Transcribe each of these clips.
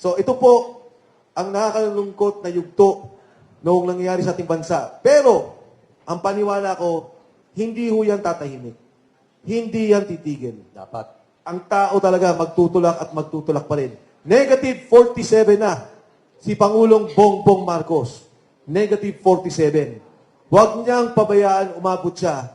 So ito po ang nakakalungkot na yugto noong nangyayari sa ating bansa. Pero, ang paniwala ko, hindi ho yan tatahimik. Hindi yan titigil. Dapat. Ang tao talaga magtutulak at magtutulak pa rin. Negative 47 na si Pangulong Bongbong Marcos. Negative 47. Huwag niyang pabayaan umabot siya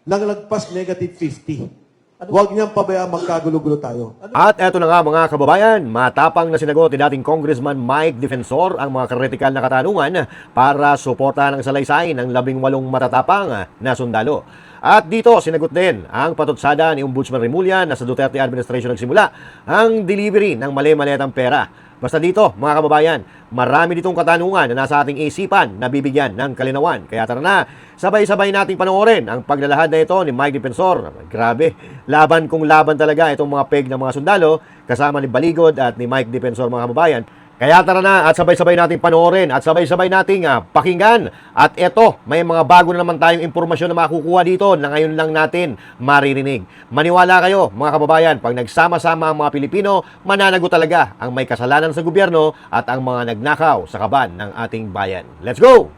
ng lagpas negative 50. Huwag niyang pabayaan magkagulo-gulo tayo. At eto na nga mga kababayan, matapang na sinagot ni dating Congressman Mike Defensor ang mga kritikal na katanungan para suportahan ang salaysay ng 18 matatapang na sundalo. At dito sinagot din ang patutsada ni Ombudsman Remulla na sa Duterte administration nagsimula ang delivery ng mali-maliatang pera. Basta dito, mga kababayan, marami ditong katanungan na nasa ating isipan na bibigyan ng kalinawan. Kaya tara na, sabay-sabay nating panoorin ang paglalahad na ito ni Mike Defensor. Grabe, laban kung laban talaga itong mga peg ng mga sundalo kasama ni Baligod at ni Mike Defensor, mga kababayan. Kaya tara na at sabay-sabay nating panoorin at sabay-sabay nating pakinggan. At eto, may mga bago na naman tayong impormasyon na makukuha dito na ngayon lang natin maririnig. Maniwala kayo mga kababayan, pag nagsama-sama ang mga Pilipino, mananagot talaga ang may kasalanan sa gobyerno at ang mga nagnakaw sa kaban ng ating bayan. Let's go!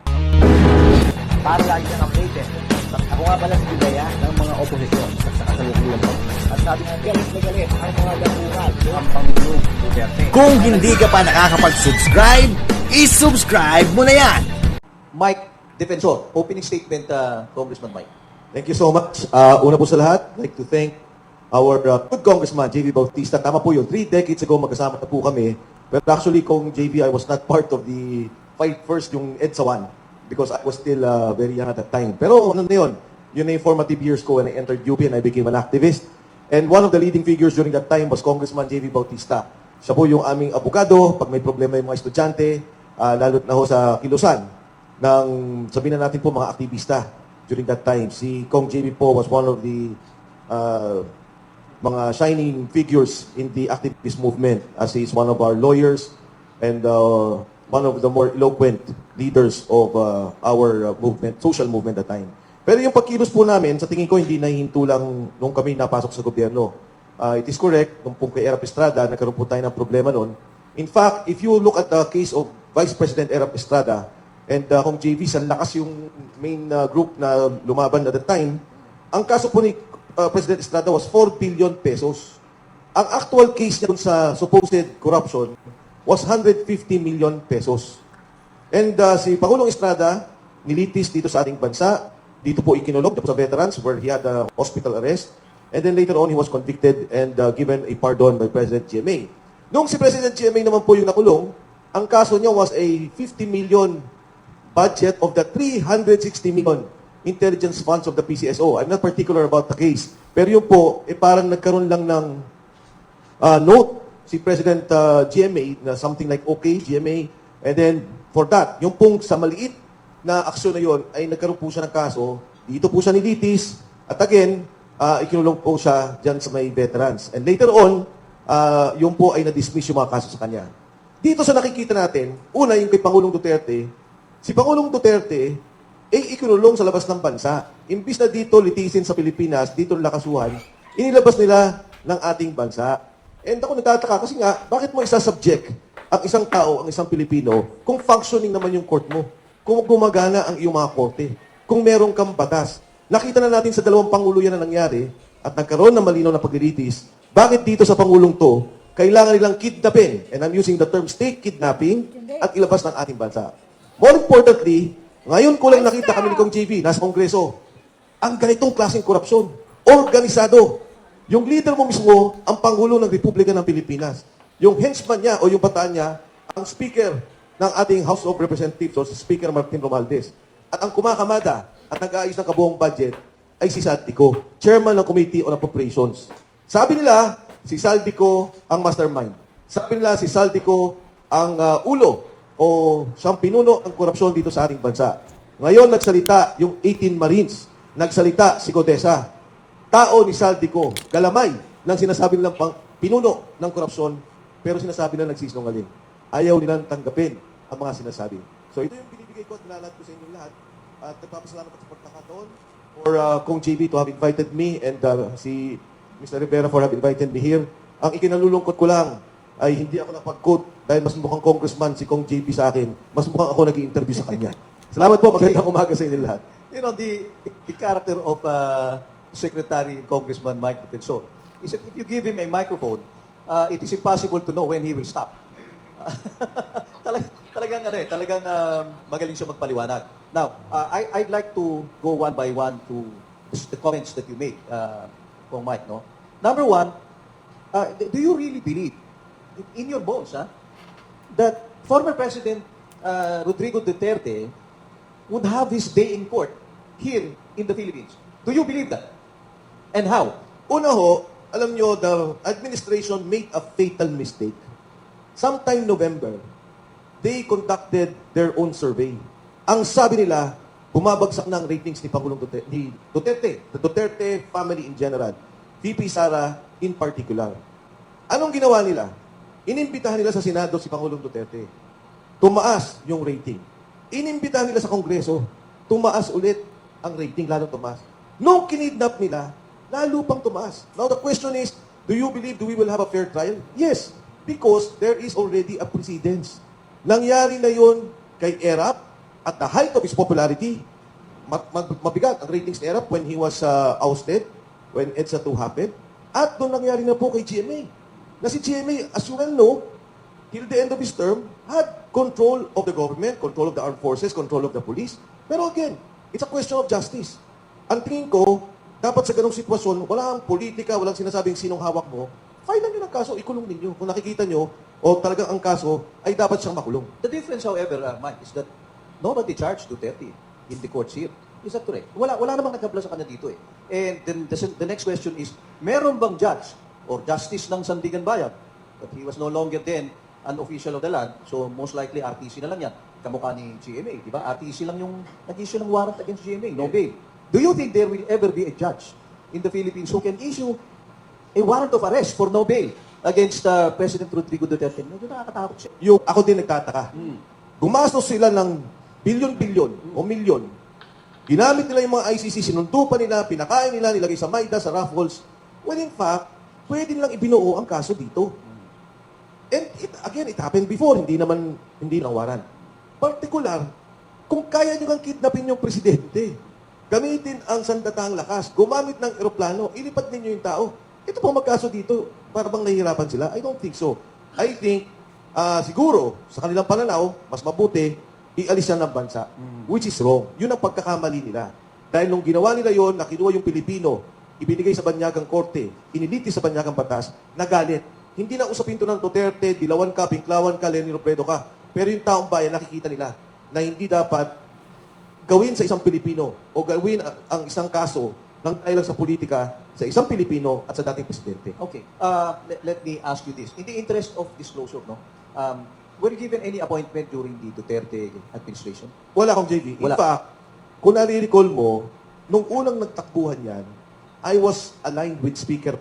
Para lagi kang updated. Ako nga pala si Bidaya ng mga oposisyon sa kasalukuyan ko. At sabi nga, galit na galit ang mga dapungan ng Pangulong Duterte. Kung hindi ka pa nakakapag-subscribe, isubscribe mo na yan! Mike Defensor, opening statement, Congressman Mike. Thank you so much. Una po sa lahat, I'd like to thank our good Congressman, JV Bautista. Tama po yun, 3 decades ago magkasama na po kami. But actually, kung JV, I was not part of the fight first, yung EDSA 1, because I was still very young at that time. Pero ano na yun? Yun na yung formative years ko when I entered UP and I became an activist. And one of the leading figures during that time was Congressman JV Bautista. Siya po yung aming abogado pag may problema yung mga estudyante, lalo't na ho sa kilusan ng, sabihin na natin po, mga aktivista during that time. Si Kong JV po was one of the mga shining figures in the activist movement, as he is one of our lawyers and one of the more eloquent leaders of our movement, social movement at that time. Pero yung pagkilos po namin, sa tingin ko, hindi nahihinto lang nung kami napasok sa gobyerno. It is correct, nung pong kay Erap Estrada, nagkaroon po tayo ng problema noon. In fact, if you look at the case of Vice President Erap Estrada and kung JV, sa lakas yung main group na lumaban at the time, ang kaso po ni President Estrada was 4 billion pesos. Ang actual case niya dun sa supposed corruption was 150 million pesos. And si Pangulong Estrada, nilitis dito sa ating bansa, dito po ikinulog sa veterans where he had a hospital arrest. And then later on, he was convicted and given a pardon by President GMA. Nung si President GMA naman po yung nakulong, ang kaso niya was a 50 million budget of the 360 million intelligence funds of the PCSO. I'm not particular about the case. Pero yun po, parang nagkaroon lang ng note si President GMA na something like, okay, GMA. And then, for that, yung pong sa maliit na aksyon na yun, ay nagkaroon po siya ng kaso. Dito po siya nilitis. At again, ikinulong po siya dyan sa may veterans. And later on, yung po ay na-dismiss yung mga kaso sa kanya. Dito sa nakikita natin, una yung kay Pangulong Duterte, si Pangulong Duterte ay ikinulong sa labas ng bansa. Imbis na dito litisin sa Pilipinas, dito nakasuhan, inilabas nila ng ating bansa. And ako nagtataka kasi nga, bakit mo isa-subject ang isang tao, ang isang Pilipino, kung functioning naman yung court mo? Kung gumagana ang iyong mga korte, kung meron kang batas. Nakita na natin sa dalawang pangulo yan na nangyari at nagkaroon ng malinaw na paglilitis. Bakit dito sa pangulong to, kailangan nilang kidnapin, and I'm using the term state kidnapping, at ilabas ng ating bansa. More importantly, ngayon ko lang nakita kami ni Kong JV, nasa Kongreso, ang ganitong klaseng korupsyon, organisado. Yung leader mo mismo, ang Pangulo ng Republika ng Pilipinas. Yung henchman niya o yung bataan niya, ang speaker ng ating House of Representatives o si Speaker Martin Romualdez. At ang kumakamada at nag-aayos ng kabuong budget ay si Saldico, Chairman ng Committee on Appropriations. Sabi nila, si Saldico ang mastermind. Sabi nila, si Saldico ang ulo o siyang pinuno ng korupsyon dito sa ating bansa. Ngayon, nagsalita yung 18 Marines. Nagsalita si Codesa. Tao ni Saldico, galamay ng sinasabi nilang pinuno ng korupsyon, pero sinasabi nilang nagsisinungaling. Ayaw nilang tanggapin ang mga sinasabi. So ito yung binibigay ko at nilalahad ko sa inyong lahat. At nagpapasalamat sa pagkakataon for Kong JV to have invited me and si Mr. Rivera for have invited me here. Ang ikinalulungkot ko lang, ay hindi ako napag-quote dahil mas mukhang congressman si Kong JP sa akin, mas mukhang ako nag-i-interview sa kanya. Salamat po, magandang umaga sa inyo lahat. You know, the character of Secretary and Congressman Mike Defensor is that if you give him a microphone, it is impossible to know when he will stop. Talagang magaling siya magpaliwanag. Now, I'd like to go one by one to the comments that you made, Kong Mike, no? Number one, do you really believe in your bones, that former President Rodrigo Duterte would have his day in court here in the Philippines? Do you believe that? And how? Una ho, alam nyo, the administration made a fatal mistake. Sometime November, they conducted their own survey. Ang sabi nila, bumabagsak na ang ratings ni Pangulong Duterte, the Duterte family in general, VP Sara in particular. Anong ginawa nila? Inimbitahan nila sa Senado si Pangulong Duterte. Tumaas yung rating. Inimbitahan nila sa Kongreso. Tumaas ulit ang rating, lalo tumaas. Nung kinidnap nila, lalo pang tumaas. Now the question is, do you believe we will have a fair trial? Yes, because there is already a precedence. Nangyari na yun kay Erap at the height of his popularity. Mabigat ang ratings ni Erap when he was ousted, when EDSA 2 happened. At doon nangyari na po kay GMA. Na si GMA, as you well know, till the end of his term, had control of the government, control of the armed forces, control of the police. Pero again, it's a question of justice. Ang tingin ko, dapat sa ganong sitwasyon, walang politika, walang sinasabing sinong hawak mo, file nyo ng kaso, ikulong ninyo. Kung nakikita nyo, o talagang ang kaso, ay dapat siyang makulong. The difference, however, Mike, is that nobody charged Duterte in the courts here. Is that correct? Wala namang nagkabla sa kanya dito eh. And then the next question is, meron bang judge or justice ng Sandigan Bayan? But he was no longer then an official of the land, so most likely RTC na lang yan. Kamukha ni GMA, di ba? RTC lang yung nag-issue ng warrant against GMA, no bail. Do you think there will ever be a judge in the Philippines who can issue a warrant of arrest for no bail against President Rodrigo Duterte? Medyo nakakatakot siya. Yung ako din nagtataka. Gumastos sila ng bilyon-bilyon o milyon. Ginamit nila yung mga ICC, sinundo pa nila, pinakain nila, nilagay sa Maida, sa Raffles. When in fact, pwede nilang ibinuo ang kaso dito. And it happened before, hindi lang warrant. Particular, kung kaya nyo kang kidnapin yung presidente, gamitin ang sandatahang lakas, gumamit ng eroplano, ilipat ninyo yung tao. Ito pong magkaso dito, para bang nahihirapan sila? I don't think so. I think, siguro, sa kanilang pananaw, mas mabuti, ialis yan ng bansa, which is wrong. Yun ang pagkakamali nila. Dahil nung ginawa nila yon, nakinuha yung Pilipino, ibinigay sa banyagang korte, inilitis sa banyagang batas, nagalit. Hindi na usapin to ng Duterte, dilawan ka, pinklawan ka, Lenny Robredo ka. Pero yung taong bayan, nakikita nila na hindi dapat gawin sa isang Pilipino o gawin ang isang kaso ng dahil sa politika sa isang Pilipino at sa dating presidente. Okay. Let me ask you this. In the interest of disclosure, no? Were you given any appointment during the Duterte administration? Wala akong JV. In Wala. fact, kung nare-recall mo, nung unang nagtakbuhan yan, I was aligned with Speaker.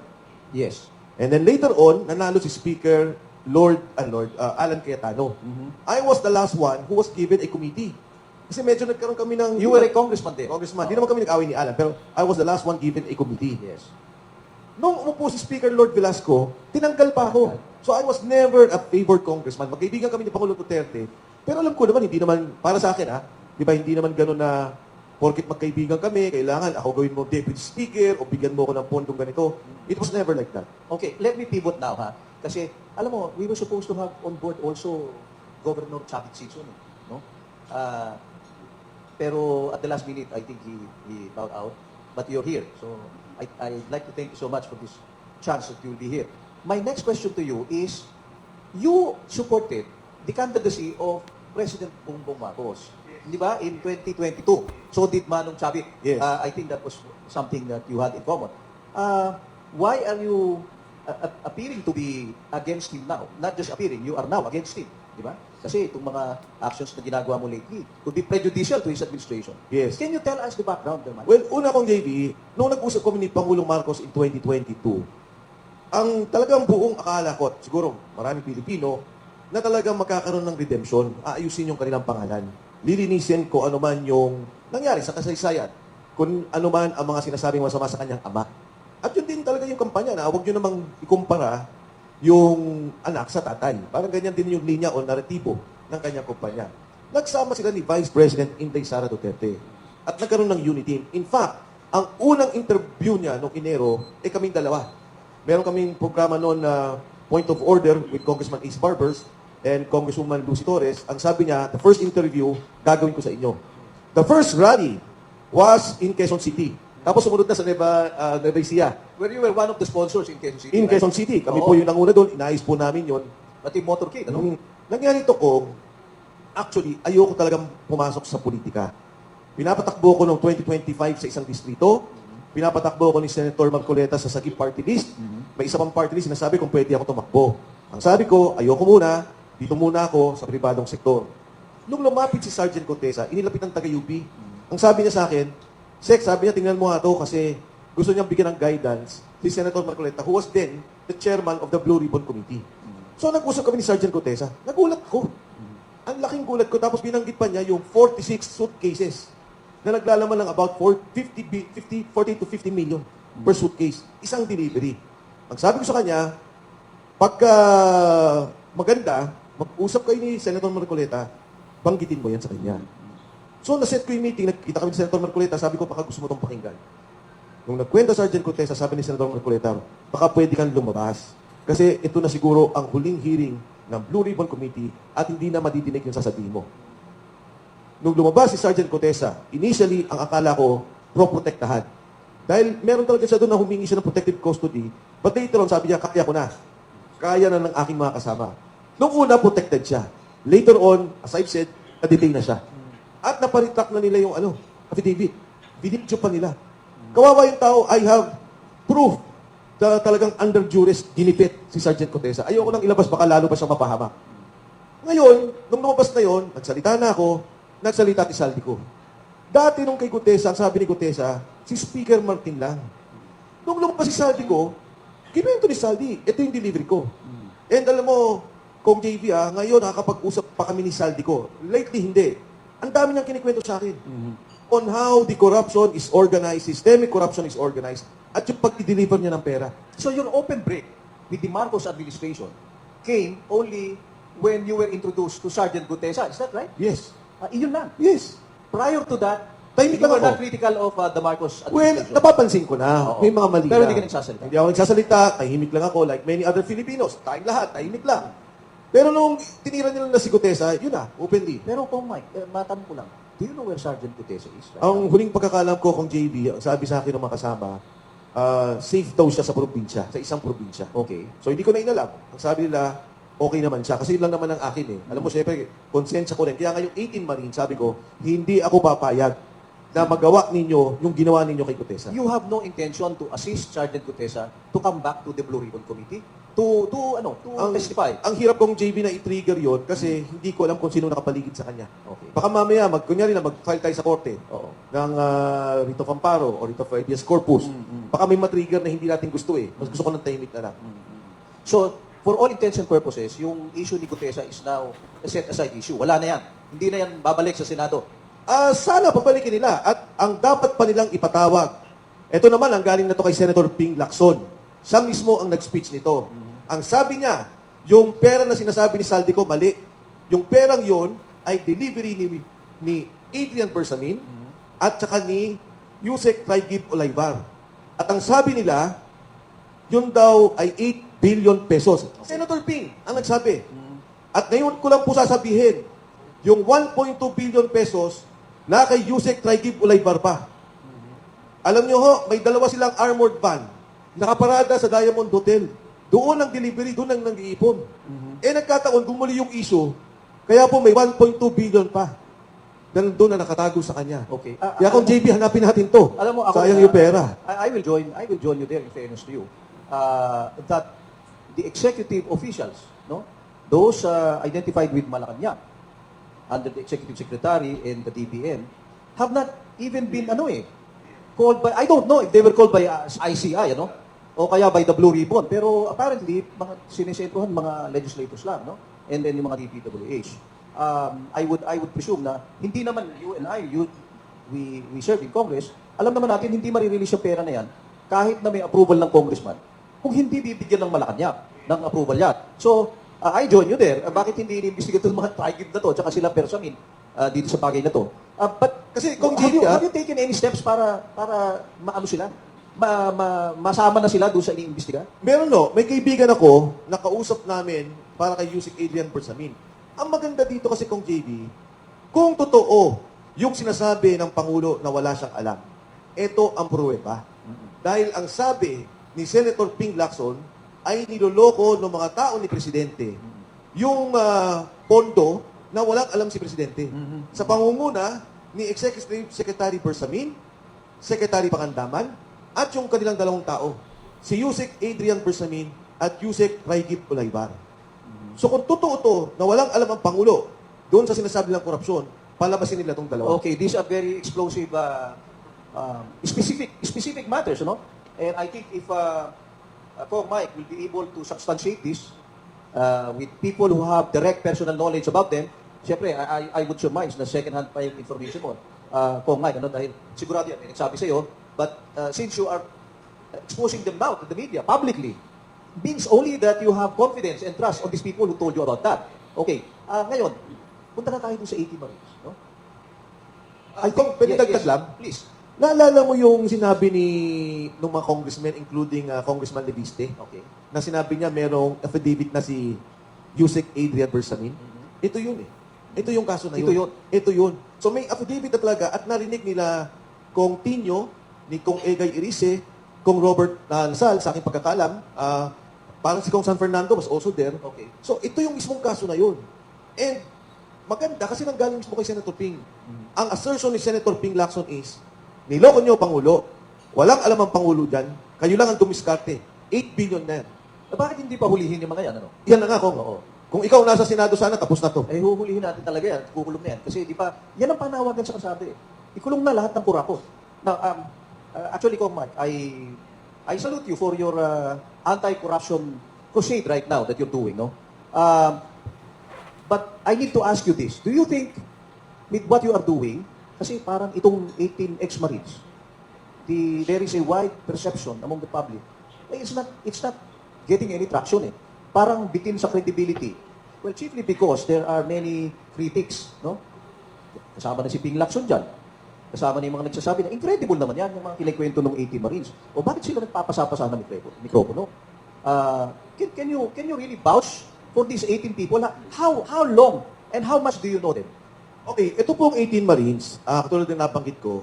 Yes. And then later on, nanalo si Speaker Alan Cayetano. I was the last one who was given a committee. Kasi medyo nagkaroon kami ng... You were a congressman then? Congressman. Di naman kami nag-away ni Alan, pero I was the last one given a committee. Yes. Nung umupo si Speaker Lord Velasco, tinanggal pa ako. So I was never a favored congressman. Magkaibigan kami ni Pangulong Duterte. Pero alam ko naman, hindi naman, para sa akin di ba, hindi naman gano'n na porkit magkaibigan kami, kailangan ako gawin mo deputy speaker o bigyan mo ako ng pondong ganito. It was never like that. Okay, let me pivot now, Kasi, alam mo, we were supposed to have on board also Governor Chavit Singson, no? Pero at the last minute, I think he bowed out. But you're here, so I'd like to thank you so much for this chance that you'll be here. My next question to you is, you supported the candidacy of President Bongbong Marcos, di ba, in 2022. So did Manong Chavit. Yes. I think that was something that you had in common. Why are you appearing to be against him now? Not just appearing, you are now against him. Di ba? Kasi itong mga actions na ginagawa mo lately could be prejudicial to his administration. Yes. Can you tell us the background, Mike? Well, una kong JV, nung nag-usap kami ni Pangulong Marcos in 2022, ang talagang buong akala ko, at siguro maraming Pilipino, na talagang magkakaroon ng redemption, aayusin yung kanilang pangalan. Lilinisin ko ano man yung nangyari sa kasaysayan, kung ano man ang mga sinasabing masama sa kanyang ama. At yun din talaga yung kampanya na huwag nyo namang ikumpara yung anak sa tatay. Parang ganyan din yung linya o naratibo ng kanyang kumpanya. Nagsama sila ni Vice President Inday Sara Duterte at nagkaroon ng unity. In fact, ang unang interview niya noong Enero, kaming dalawa. Meron kaming programa noon na Point of Order with Congressman Ace Barbers and Congresswoman Lucy Torres. Ang sabi niya, the first interview, gagawin ko sa inyo. The first rally was in Quezon City. Tapos sumunod na sa Nueva Ecija. Where you were one of the sponsors in Quezon City. In right? Quezon City. Kami Oo. po yung nanguna doon. Inayos po namin yon. Pati motorcade, ano? Nung nangyari ito ko, actually, ayoko talagang pumasok sa politika. Pinapatakbo ko noong 2025 sa isang distrito. Pinapatakbo ko ni Senator Marcoleta sa Sagip Party List. May isa pang party list, sinasabi kung pwede ako tumakbo. Ang sabi ko, ayoko muna, dito muna ako sa pribadong sektor. Nung lumapit si Sergeant Contesa, inilapit ng taga-UP. Ang sabi niya sa akin, Sek, sabi niya, tingnan mo nga to kasi gusto niyang bigyan ng guidance si Senator Marcoleta, who was then the chairman of the Blue Ribbon Committee. So nag-usap kami ni Sergeant Contesa. Nagulat ko. Ang laking gulat ko. Tapos binanggit pa niya yung 46 suitcases na naglalaman ng about 40 to 50 million per suitcase. Isang delivery. Ang sabi ko sa kanya, pagka maganda, mag-usap kayo ni Senator Marcoleta, banggitin mo yan sa kanya. So, naset ko yung meeting, nagkita kami ni Senator Marcoleta, sabi ko, baka gusto mo itong pakinggan. Nung nagkwenta Sergeant Contesa, sabi ni Senator Marcoleta, baka pwede kang lumabas. Kasi ito na siguro ang huling hearing ng Blue Ribbon Committee at hindi na madidinig yung sasabihin mo. Nung lumabas si Sergeant Contesa, initially, ang akala ko, pro-protektahan. Dahil meron talaga siya doon na humingi siya ng protective custody, but later on, sabi niya, kaya ko na. Kaya na ng aking mga kasama. Nung una, protected siya. Later on, as I've said, na-detain na siya. At naparitak na nila yung affidavit. Binidyo pa nila. Kawawa yung tao, I have proof na talagang under duress ginipit si Sergeant Contesa. Ayoko nang ilabas, baka lalo pa siya mapahamak. Ngayon, nung lumabas na yon, nagsalita na ako, nagsalita si Saldi ko. Dati nung kay Contesa, ang sabi ni Contesa, si Speaker Martin lang. Nung lumabas si Saldi ko, kinuwento ni Saldi, ito yung delivery ko. And alam mo, Kong JV, ngayon nakakapag-usap pa kami ni Saldi ko. Lately, hindi. Ang dami niyang kinikwento sa akin. On how the corruption is organized, systemic corruption is organized, at yung pag-deliver niya ng pera. So your open break with the Marcos administration came only when you were introduced to Sergeant Gutesa. Is that right? Yes. Iyon lang. Yes. Prior to that, Tahimik you lang were ako. not critical of the Marcos Well, administration. napapansin ko na. Oo. May mga mali Pero na. hindi ka nagsasalita. Hindi ako nagsasalita. Tahimik lang ako. Like many other Filipinos. Tayong lahat. Tahimik lang. Pero nung tinira nila na si Gutesa, yun na. Openly. Pero kung Mike, matanong ko lang, do you know where Sergeant Gutesa is? Right Ang huling pagkakalam ko kung JB, ang sabi sa akin ng mga kasama, safe daw siya sa probinsya. Sa isang probinsya. Okay. So hindi ko na inalam. Ang sabi nila, okay naman siya. Kasi yun lang naman ang akin eh. Alam mo, syempre, konsensya ko rin. Kaya nga yung 18 Marines, sabi ko, hindi ako papayag na magawa ninyo yung ginawa ninyo kay Gutesa. You have no intention to assist Sergeant Gutesa to come back to the Blue Ribbon Committee to testify. Ang hirap kong JB na i-trigger yon kasi hindi ko alam kung sino nakapaligid sa kanya. Okay. Baka mamaya, kunyari na, mag-file tayo sa korte Oo. ng writ of amparo o writ of habeas corpus. Baka may matrigger na hindi natin gusto eh. Mas gusto ko ng tahimik na lang. So, for all intents and purposes, yung issue ni Gutesa is now a set-aside issue. Wala na yan. Hindi na yan babalik sa Senado. Sana pabalikin nila at ang dapat pa nilang ipatawag. Ito naman, ang galing na to kay Senator Ping Lacson. Siya mismo ang nag-speech nito. Ang sabi niya, yung pera na sinasabi ni Saldico, mali. Yung perang yon ay delivery ni Adrian Bersamin at saka ni Yusek Traigib Olaybar. At ang sabi nila, yun daw ay 8 billion pesos. Senator Ping ang nagsabi. At ngayon ko lang po sasabihin, yung 1.2 billion pesos na kay Yusek Traigib Olaybar pa. Alam nyo ho, may dalawa silang armored van. Nakaparada sa Diamond Hotel. Doon ang delivery, doon ang nag-iipon. Nagkataon, gumuli yung issue, kaya po may 1.2 billion pa. Doon na nakatago sa kanya. Okay. Kaya kung JB, hanapin natin to. Alam mo, ako, sayang yung pera. I will join you there in fairness to you. That the executive officials, no, those identified with Malacanang, under the executive secretary and the DBM, have not even been, called by, I don't know if they were called by ICI, o kaya by the Blue Ribbon. Pero apparently, mga sinisentruhan, mga legislators lang, no? And then yung mga DPWH. I would presume na hindi naman you and I, we serve in Congress, alam naman natin hindi marirelease yung pera na yan kahit na may approval ng congressman kung hindi bibigyan ng Malacanang. ng approval yan. So, I join you there. Bakit hindi inimbestiga itong mga Taigib na to, tsaka sila Persamin dito sa bagay na to? But, Kasi kung have you taken any steps para maano sila? Masama na sila doon sa iniimbestiga? Meron no, may kaibigan ako, nakausap namin para kay Yusek Adrian Bersamin. Ang maganda dito kasi kung JB, kung totoo yung sinasabi ng Pangulo na wala siyang alam, ito ang pruweba. Dahil ang sabi ni Senator Ping Lacson ay niloloko ng mga tao ni Presidente yung pondo na walang alam si Presidente. Sa pangunguna ni Executive Secretary Bersamin, Secretary Pangandaman, at yung kanilang dalawang tao, si Yusek Adrian Bersamin at Yusek Raigip Ulaybar. So kung totoo to na walang alam ang Pangulo doon sa sinasabi ng korupsyon, palabasin nila itong dalawa. Okay, these are very explosive, specific matters, no? And I think if Kong Mike will be able to substantiate this with people who have direct personal knowledge about them, siyempre, I would surmise na second-hand pa yung information mo. Kong Mike, ano? Dahil sigurado yan, may nagsabi sa'yo, but since you are exposing them now to the media publicly, means only that you have confidence and trust on these people who told you about that. Okay, ngayon, punta na tayo dun sa 80 Marines. No? Ay, kung pwede dagdag lang, Please. naalala mo yung sinabi ni ng mga congressmen, including Congressman Leviste, Okay. na sinabi niya merong affidavit na si Yusek Adrian Bersamin? Ito yun eh. Ito yung kaso na Ito yun. yun. Ito yun. So may affidavit na talaga at narinig nila Kong Tinyo, ni Kong Egay Irice, Kong Robert Nasal, sa aking pagkakalam, parang si Kong San Fernando was also there. Okay. So ito yung mismong kaso na yun. And maganda kasi nanggaling mismo kay Senator Ping. Ang assertion ni Senator Ping Lacson is, niloko niyo Pangulo, walang alam ang Pangulo dyan, kayo lang ang dumiskarte. 8 billion na yan. Bakit hindi pa hulihin yung mga yan, ano? Yan na nga, Kong. Oo. Kung ikaw nasa Senado sana, tapos na to. Eh, huhulihin natin talaga yan. Kukulong na yan. Kasi di ba, yan ang panawagan sa kasabi. Ikulong na lahat ng kurako. Now, actually, Kong Mike, I salute you for your anti-corruption crusade right now that you're doing, no? But I need to ask you this. Do you think, with what you are doing, kasi parang itong 18 ex-Marines, there is a wide perception among the public. It's not getting any traction eh. Parang bitin sa credibility. Well, chiefly because there are many critics, no? Kasama na si Ping Lacson dyan. Kasama na yung mga nagsasabi na incredible naman yan, yung mga kinikwento ng 80 Marines. O bakit sila nagpapasapasa ng mikropono? Can you really vouch for these 18 people? How long and how much do you know them? Okay, ito pong 18 Marines, katulad ng nabanggit ko,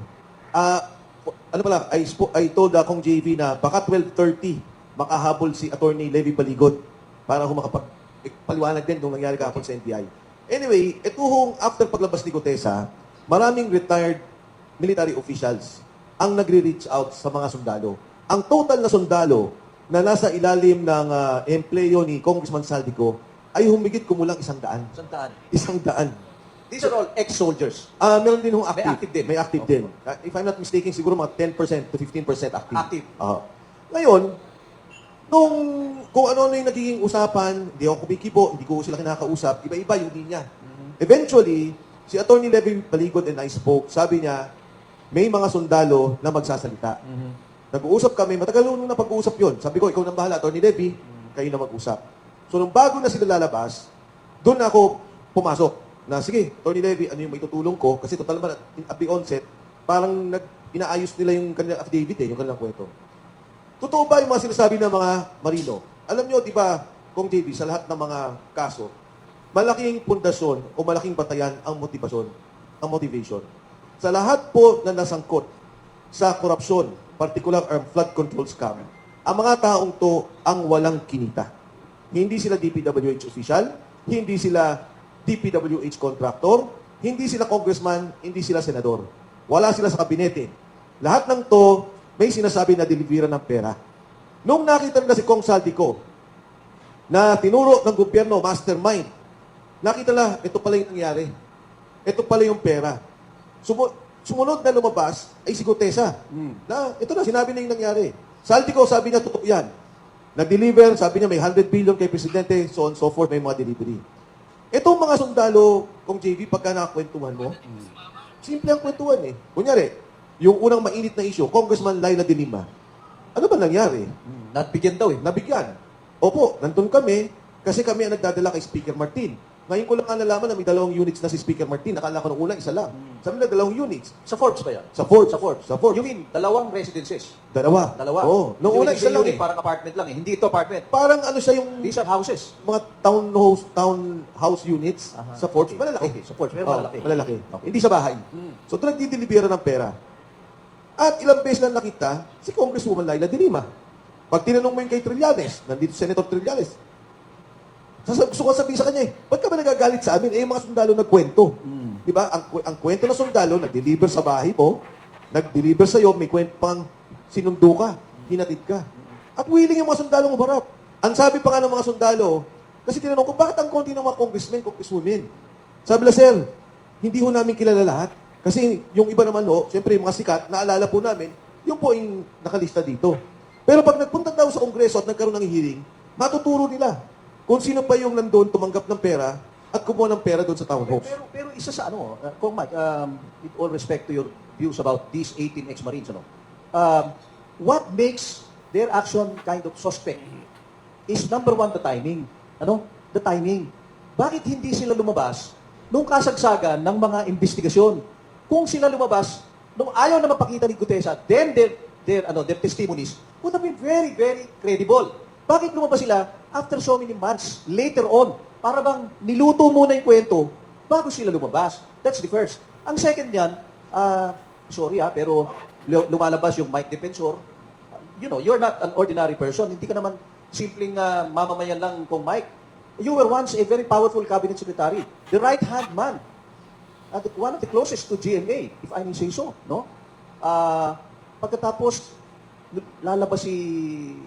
ano pala, I told Kong JV na baka 12:30 makahabol si Attorney Levy Baligot para makapagpaliwanag din kung nangyari kahapon sa NBI. Anyway, ito hong after paglabas ni Gutesa, maraming retired military officials ang nagre-reach out sa mga sundalo. Ang total na sundalo na nasa ilalim ng empleyo ni Congressman Saldico ay humigit kumulang 100. Santaan. 100. These are all ex-soldiers. Meron din hong active. May active din. May active Okay. din. If I'm not mistaken, siguro mga 10% to 15% active. Active. Ngayon, kung ano yung nagiging usapan, hindi ako kumikibo, hindi ko sila kinakausap, iba-iba yung linya. Eventually, si Attorney Levy Baligot and I spoke, sabi niya, may mga sundalo na magsasalita. Nag-uusap kami, matagal nung napag-uusap yun. Sabi ko, ikaw nang bahala, Attorney Levy, kayo na mag-usap. So, nung bago na sila lalabas, doon ako pumasok. Na sige, Attorney Levy, ano yung may tutulong ko? Kasi total naman, at the onset, parang inaayos nila yung kanilang affidavit yung kanilang kwento. Totoo ba yung mga sinasabi ng mga marino? Alam nyo, di ba, Kong JB, sa lahat ng mga kaso, malaking pundasyon o malaking batayan ang motivasyon, ang motivation. Sa lahat po na nasangkot sa korupsyon, particular armed flood control scam, ang mga taong to ang walang kinita. Hindi sila DPWH official, hindi sila DPWH contractor, hindi sila congressman, hindi sila senador. Wala sila sa kabinete. Lahat ng to, may sinasabi na deliveran ng pera. Nung nakita nila si Kong Saldico, na tinuro ng gobyerno, mastermind, nakita nila, ito pala yung nangyari. Ito pala yung pera. Sumunod na lumabas, ay si Gutesa. Na, ito na, sinabi na yung nangyari. Saldico, sabi niya, totoo yan. Nag-deliver, sabi niya, may 100 billion kay Presidente, so on so forth, may mga delivery. Itong mga sundalo, Kong JV, pagka nakakwentuhan mo, simple ang kwentuhan eh. Kunyari, yung unang mainit na issue, Congressman Laila de Lima. Ano ba nangyari? Nabigyan daw eh. Nabigyan. Opo, nandun kami kasi kami ang nagdadala kay Speaker Martin. Ngayon ko lang nalaman na may 2 units na si Speaker Martin. Nakala ko nung una, isa lang. Sabi na 2 units. Sa Forbes ba yan? Sa Forbes. Sa Forbes. Sa Forbes. You mean, 2 residences? Dalawa. Dalawa. Nung una, Yung isa lang unit, eh. parang apartment lang eh. Hindi ito apartment. Parang ano siya yung These are houses. mga townhouse units sa Forbes. Okay. Malalaki. Okay, sa Forbes. Pero Oo, malalaki. malalaki. Okay. Hindi sa bahay. So, doon nagdidelibera ng pera. At ilang beses lang nakita si Congresswoman Laila de Lima. Pag tinanong mo yung kay Trillanes, nandito Senator Trillanes, gusto ko sabihin sa kanya ba't ka ba nagagalit sa amin? Yung mga sundalo nagkwento. Di ba? Ang kwento ng sundalo, nag-deliver sa bahay mo, nag-deliver sa'yo, may kwento pang sinundo ka, hinatid ka. At willing yung mga sundalo umarap. Ang sabi pa nga ng mga sundalo, kasi tinanong ko, bakit ang konti ng mga congressmen, congresswomen? Sabi la, sir, hindi ho namin kilala lahat. Kasi yung iba naman siyempre yung mga sikat, naalala po namin, yung po yung nakalista dito. Pero pag nagpunta daw sa Kongreso at nagkaroon ng hearing, matuturo nila kung sino pa yung nandun tumanggap ng pera at kumuha ng pera doon sa townhouse. Pero isa sa Kung Mike, with all respect to your views about these 18 ex-Marines, what makes their action kind of suspect is number 1, the timing. The timing. Bakit hindi sila lumabas nung kasagsagan ng mga investigasyon? Kung sila lumabas, nung ayaw na mapakita ni Gutesa, then their testimonies would have been very, very credible. Bakit lumabas sila after so many months, later on, para bang niluto muna yung kwento bago sila lumabas? That's the first. Ang second yan, sorry pero lumalabas yung Mike Defensor. You're not an ordinary person. Hindi ka naman simpleng mamamayan lang kung Mike. You were once a very powerful cabinet secretary. The right-hand man. One of the closest to GMA, if I may say so. No? Pagkatapos, lalabas si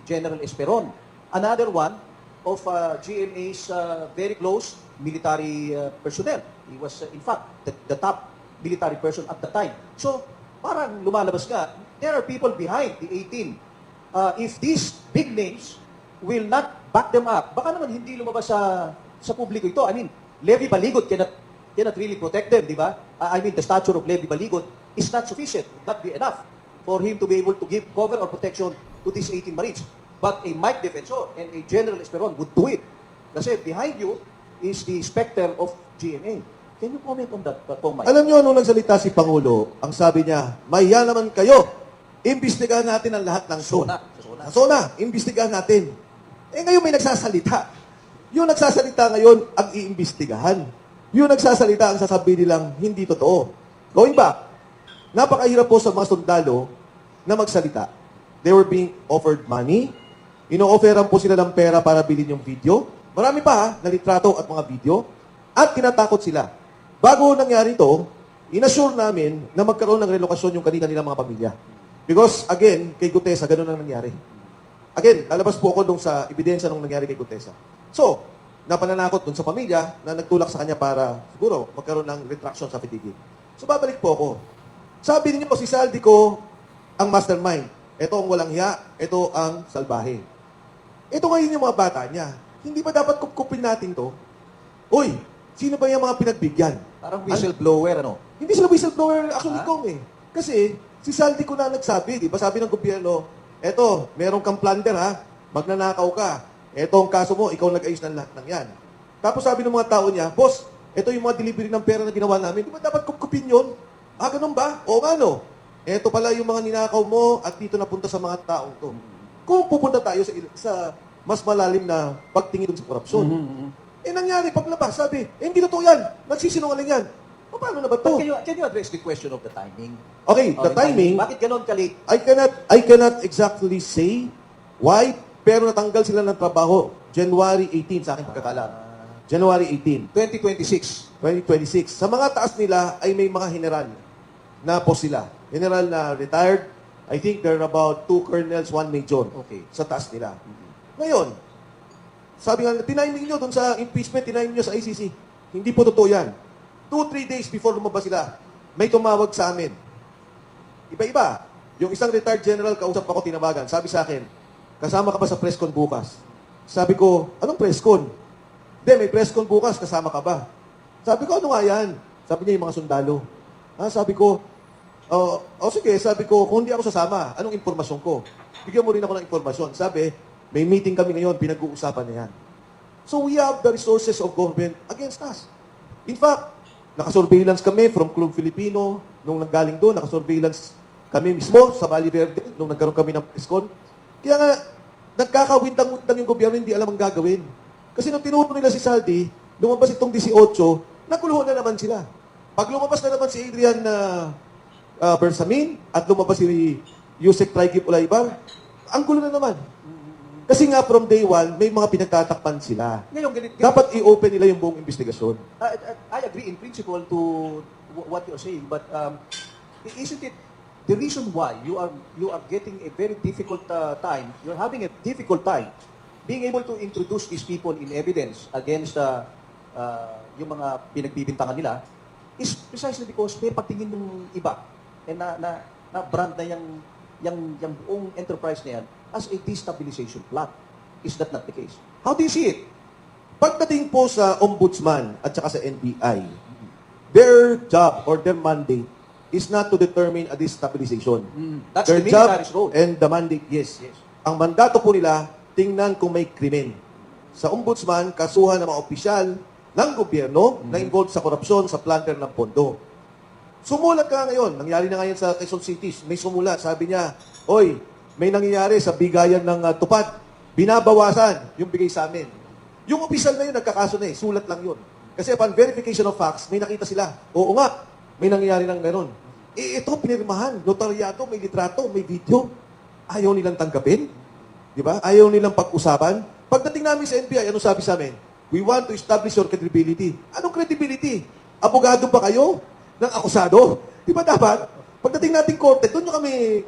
General Esperon. Another one of GMA's very close military personnel. He was, in fact, the top military person at the time. So, parang lumalabas nga, there are people behind the 18. If these big names will not back them up, baka naman hindi lumabas sa publiko ito. I mean, Levi Baligot cannot really protect them, di ba? I mean, the stature of Levi Baligot is not sufficient, would not be enough for him to be able to give cover or protection to these 18 Marines. But a Mike Defensor and a General Esperon would do it. Kasi behind you is the specter of GMA. Can you comment on that, Mike? Alam nyo, nung nagsalita si Pangulo, ang sabi niya, maya naman kayo, imbestigahan natin ang lahat ng Sa Sona, imbestigahan natin. Ngayon may nagsasalita. Yung nagsasalita ngayon, ang iimbestigahan. Yung nagsasalita, ang sasabihin nilang hindi totoo. Going back, napakahirap po sa mga sundalo na magsalita. They were being offered money. Ino-offeran po sila ng pera para bilhin yung video. Marami pa na litrato at mga video. At tinatakot sila. Bago nangyari ito, inassure namin na magkaroon ng relokasyon yung kanila-nilang mga pamilya. Because, again, kay Gutesa, ganun ang nangyari. Again, lalabas po ako dun sa ebidensya nung nangyari kay Gutesa. So, napananakot dun sa pamilya na nagtulak sa kanya para, siguro, magkaroon ng retraction sa fitigin. So, babalik po ako. Sabi niyo, si Saldico ang mastermind. Ito ang walang hiya. Ito ang salbahe. Ito ngayon yung mga bata niya. Hindi ba dapat kupkupin natin to? Uy, sino ba yung mga pinagbigyan? Parang whistleblower, Hindi sila whistleblower, actually, Kong Kasi, si Saldico na nagsabi, di ba? Sabi ng gobyerno, eto, meron kang plunder ha, magnanakaw ka. Eto ang kaso mo, ikaw nag-ayos ng lahat ng yan. Tapos sabi ng mga tao niya, boss, eto yung mga delivery ng pera na ginawa namin, di ba dapat kupkupin yun? Ganun ba? O ano? Eto pala yung mga ninakaw mo at dito napunta sa mga taong to. Kung pupunta tayo sa mas malalim na pagtingin sa korupsyon. Nangyari, paglabas, sabi, hindi totoo yan. Nagsisinungaling yan. Paano na ba to? Can you address the question of the timing? Okay, the timing, Bakit ganon ka-late? I cannot exactly say why, pero natanggal sila ng trabaho January 18 sa aking pagkakalam. January 18, 2026. 2026. Sa mga taas nila ay may mga general na po sila. General na retired. I think there are about 2 colonels, 1 major. Okay. Sa taas nila. Ngayon, sabi nga, tiniming nyo dun sa impeachment, tiniming nyo sa ICC. Hindi po totoo yan. 2-3 days before lumabas sila, may tumawag sa amin. Iba-iba. Yung isang retired general, kausap ako, tinawagan. Sabi sa akin, kasama ka ba sa press con bukas? Sabi ko, anong press con? Hindi, may press con bukas, kasama ka ba? Sabi ko, ano nga yan? Sabi niya, yung mga sundalo. Sabi ko, sige, sabi ko, kung hindi ako sasama, anong impormasyon ko? Bigyan mo rin ako ng impormasyon. Sabi, May meeting kami ngayon, pinag-uusapan na yan. So we have the resources of government against us. In fact, nakasurveillance kami from Club Filipino, nung nanggaling doon, nakasurveillance kami mismo sa Valle Verde, nung nagkaroon kami ng PESCON. Kaya nga, nagkakawintang-wintang yung gobyerno, hindi alam ang gagawin. Kasi nung tinuro nila si Saldi, lumabas itong 18, naguluhan na naman sila. Pag lumabas na naman si Adrian Bersamin at lumabas si Yusek Traigip Ulaybar, ang gulo na naman. Kasi nga from day one, may mga pinagtatakpan sila. Ngayon, ganito, Dapat i-open nila yung buong investigasyon. I agree in principle to what you're saying, but isn't it the reason why you are getting a very difficult time? You're having a difficult time being able to introduce these people in evidence against yung mga pinagbibintangan nila is precisely because may pagtingin ng iba and na brand na yung buong enterprise na yan as a destabilization plot. Is that not the case? How do you see it? Pagdating po sa ombudsman at saka sa NBI, their job or their mandate is not to determine a destabilization. That's Their the job military's role. and the mandate, yes. Yes. Ang mandato po nila, tingnan kung may krimen. Sa ombudsman, kasuhan ng mga opisyal ng gobyerno na involved sa korupsyon, sa planter ng pondo. Sumulat ka ngayon. Nangyari na ngayon sa Quezon City. May sumulat. Sabi niya, oy, may nangyayari sa bigayan ng tupad. Binabawasan yung bigay sa amin. Yung opisyal na yun, nagkakaso na eh. Sulat lang yun. Kasi upon verification of facts, may nakita sila. Oo nga, may nangyayari ng ganun. Eh, ito, pinirmahan. Notaryado, may litrato, may video. Ayaw nilang tanggapin. Di ba? Ayaw nilang pag-usapan. Pagdating namin sa NBI, ano sabi sa amin? We want to establish your credibility. Anong credibility? Abogado ba kayo ng akusado? Di ba dapat? Pagdating natin korte, doon nyo kami